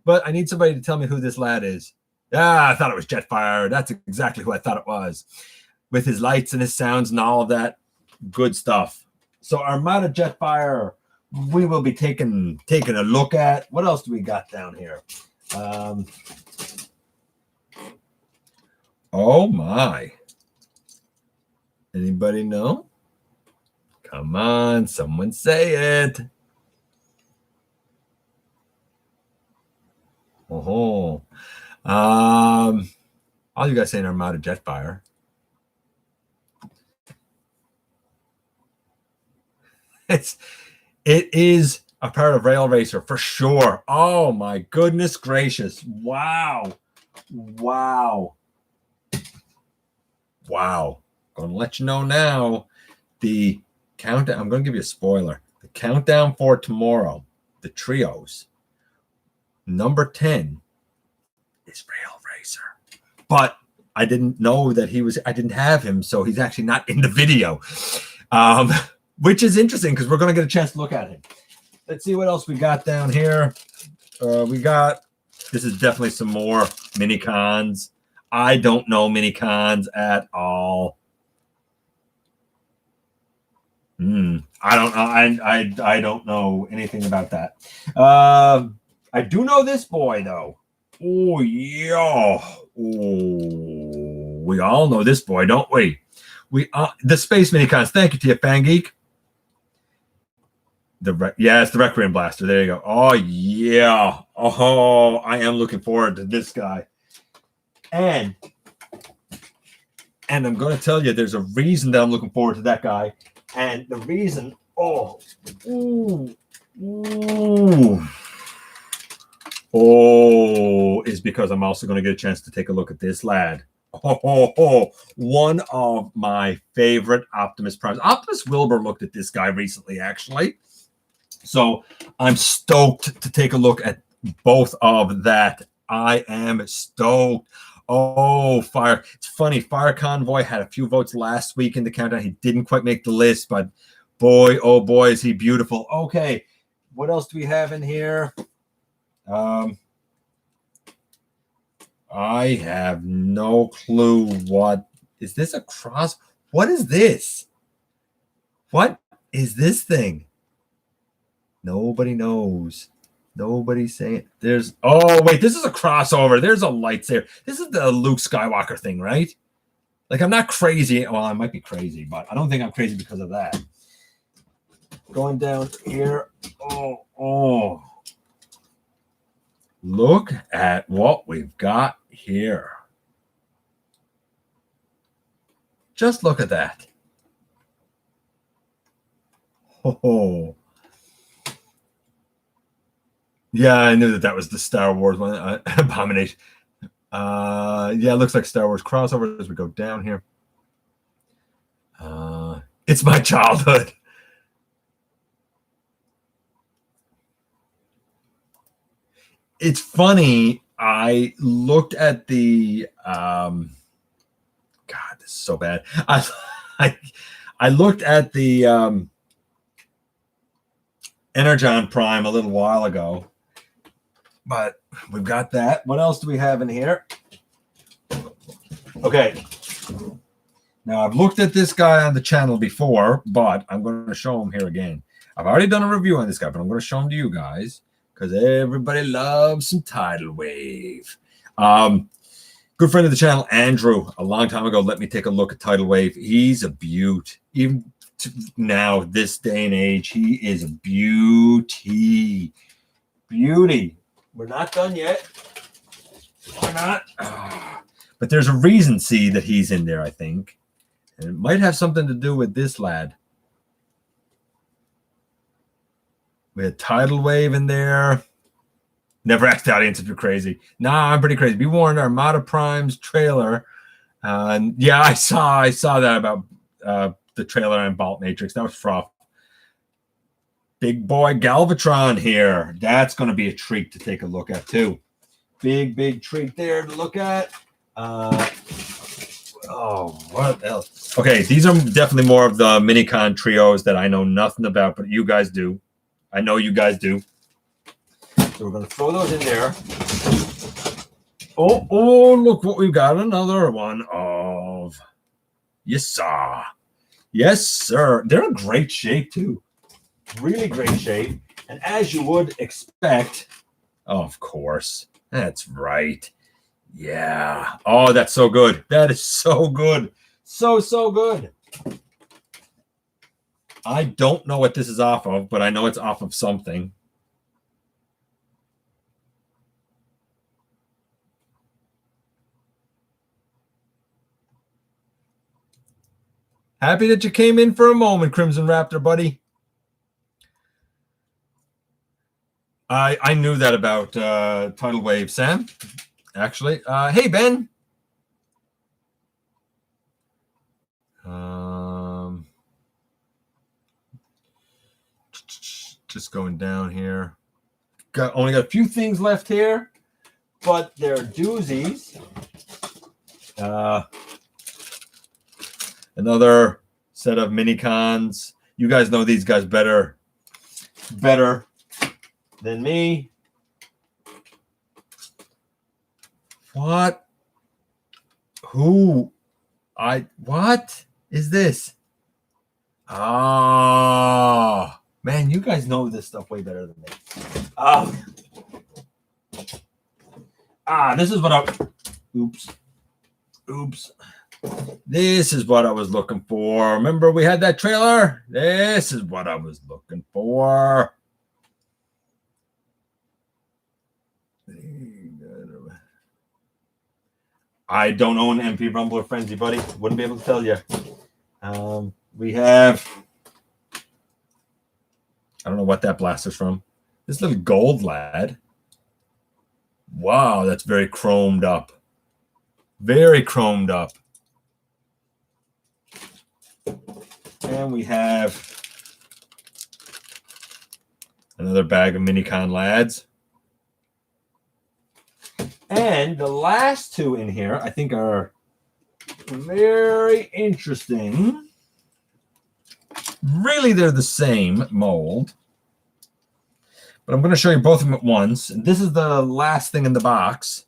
But I need somebody to tell me who this lad is. I thought it was Jetfire. That's exactly who I thought it was. With his lights and his sounds and all of that good stuff. So Armada Jetfire, we will be taking a look at. What else do we got down here? Oh my. Anybody know? Come on, someone say it. Oh. All you guys saying Armada Jetfire. It is a part of Rail Racer for sure. Oh my goodness gracious. Wow. Gonna let you know now. The countdown, I'm gonna give you a spoiler. The countdown for tomorrow, the trios, number 10 is Rail Racer. But I didn't know that I didn't have him, so he's actually not in the video. Which is interesting because we're going to get a chance to look at him. Let's see what else we got down here. This is definitely some more mini cons. I don't know mini cons at all. I don't know. I don't know anything about that. I do know this boy though. Oh yeah. Oh, we all know this boy, don't we? The Space Mini Cons. Thank you to you, Fan Geek. It's the Requiem Blaster. There you go. Oh yeah. Oh, I am looking forward to this guy. And I'm going to tell you, there's a reason that I'm looking forward to that guy. And the reason, is because I'm also going to get a chance to take a look at this lad. One of my favorite Optimus Primes. Optimus Wilbur looked at this guy recently, actually. So I'm stoked to take a look at both of that. I am stoked. Oh, Fire. It's funny. Fire Convoy had a few votes last week in the countdown. He didn't quite make the list, but boy, oh boy, is he beautiful. Okay. What else do we have in here? I have no clue. What is this? A cross? What is this? What is this thing? Nobody knows. Nobody's saying. This is a crossover. There's a lightsaber. This is the Luke Skywalker thing, right? Like, I'm not crazy. Well, I might be crazy, but I don't think I'm crazy because of that. Going down here. Oh. Look at what we've got here. Just look at that. Oh. Yeah, I knew that was the Star Wars one. Abomination. Yeah, it looks like Star Wars crossover as we go down here. It's my childhood. It's funny. I looked at the God, this is so bad. I, I looked at the Energon Prime a little while ago, but we've got that. What else do we have in here? Okay. Now, I've looked at this guy on the channel before, but I'm going to show him here again. I've already done a review on this guy, but I'm going to show him to you guys because everybody loves some Tidal Wave. Good friend of the channel, Andrew, a long time ago, let me take a look at Tidal Wave. He's a beaut. Even now, this day and age, he is a beauty. Beauty. We're not done yet. We're not. But there's a reason, see, that he's in there, I think. And it might have something to do with this lad. We had Tidal Wave in there. Never asked the audience if you're crazy. Nah, I'm pretty crazy. Be warned, Armada Prime's trailer. Yeah, I saw that about the trailer on Bolt Matrix. That was froth. Big boy Galvatron here. That's going to be a treat to take a look at, too. Big treat there to look at. Oh, what else? Okay, these are definitely more of the Minicon trios that I know nothing about, but you guys do. I know you guys do. So we're going to throw those in there. Oh, look what we've got. Another one of... Yes, sir. Yes, sir. They're in great shape, too. Really great shape. And as you would expect... Oh, of course. That's right. Yeah. Oh, that's so good. That is so good. So good. I don't know what this is off of, but I know it's off of something. Happy that you came in for a moment, Crimson Raptor, buddy. I knew that about Tidal Wave, Sam. Actually, hey Ben. Just going down here. Only got a few things left here, but they're doozies. Another set of Minicons. You guys know these guys better than me. What? Who? What is this? Oh, man, you guys know this stuff way better than me. This is what oops. This is what I was looking for. Remember we had that trailer? This is what I was looking for. I don't own MP Rumble or Frenzy, buddy. Wouldn't be able to tell you. We have... I don't know what that blaster's from. This little gold lad. Wow, that's very chromed up. Very chromed up. And we have another bag of Minicon lads. And the last two in here, I think, are very interesting. Really, they're the same mold. But I'm going to show you both of them at once. And this is the last thing in the box.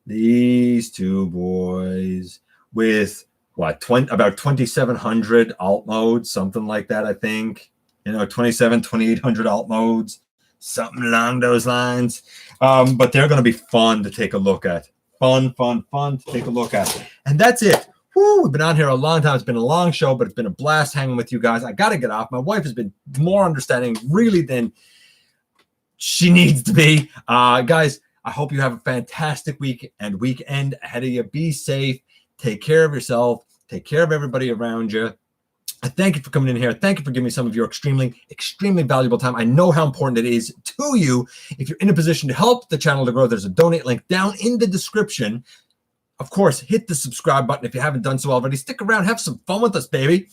These two boys with, what, about 2,700 alt modes, something like that, I think. 2,800 alt modes, something along those lines. But they're going to be fun to take a look at. Fun to take a look at. And that's it. Woo, we've been on here a long time. It's been a long show, but it's been a blast hanging with you guys. I got to get off. My wife has been more understanding, really, than she needs to be. Guys, I hope you have a fantastic week and weekend ahead of you. Be safe. Take care of yourself. Take care of everybody around you. I thank you for coming in here. Thank you for giving me some of your extremely, extremely valuable time. I know how important it is to you. If you're in a position to help the channel to grow, there's a donate link down in the description. Of course, hit the subscribe button if you haven't done so already. Stick around. Have some fun with us, baby.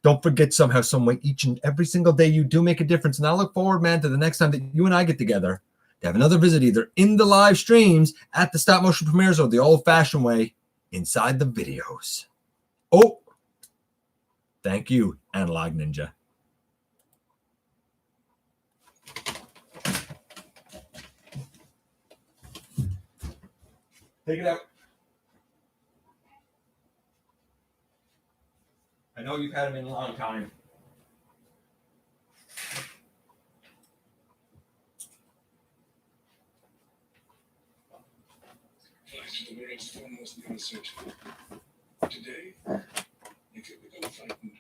Don't forget, somehow, some way, each and every single day, you do make a difference. And I look forward, man, to the next time that you and I get together to have another visit, either in the live streams, at the stop motion premieres, or the old-fashioned way, inside the videos. Oh, thank you, Analog Ninja. Take it out. I know you've had him in a long time. Flight to the world's foremost research. Today, you could become frightened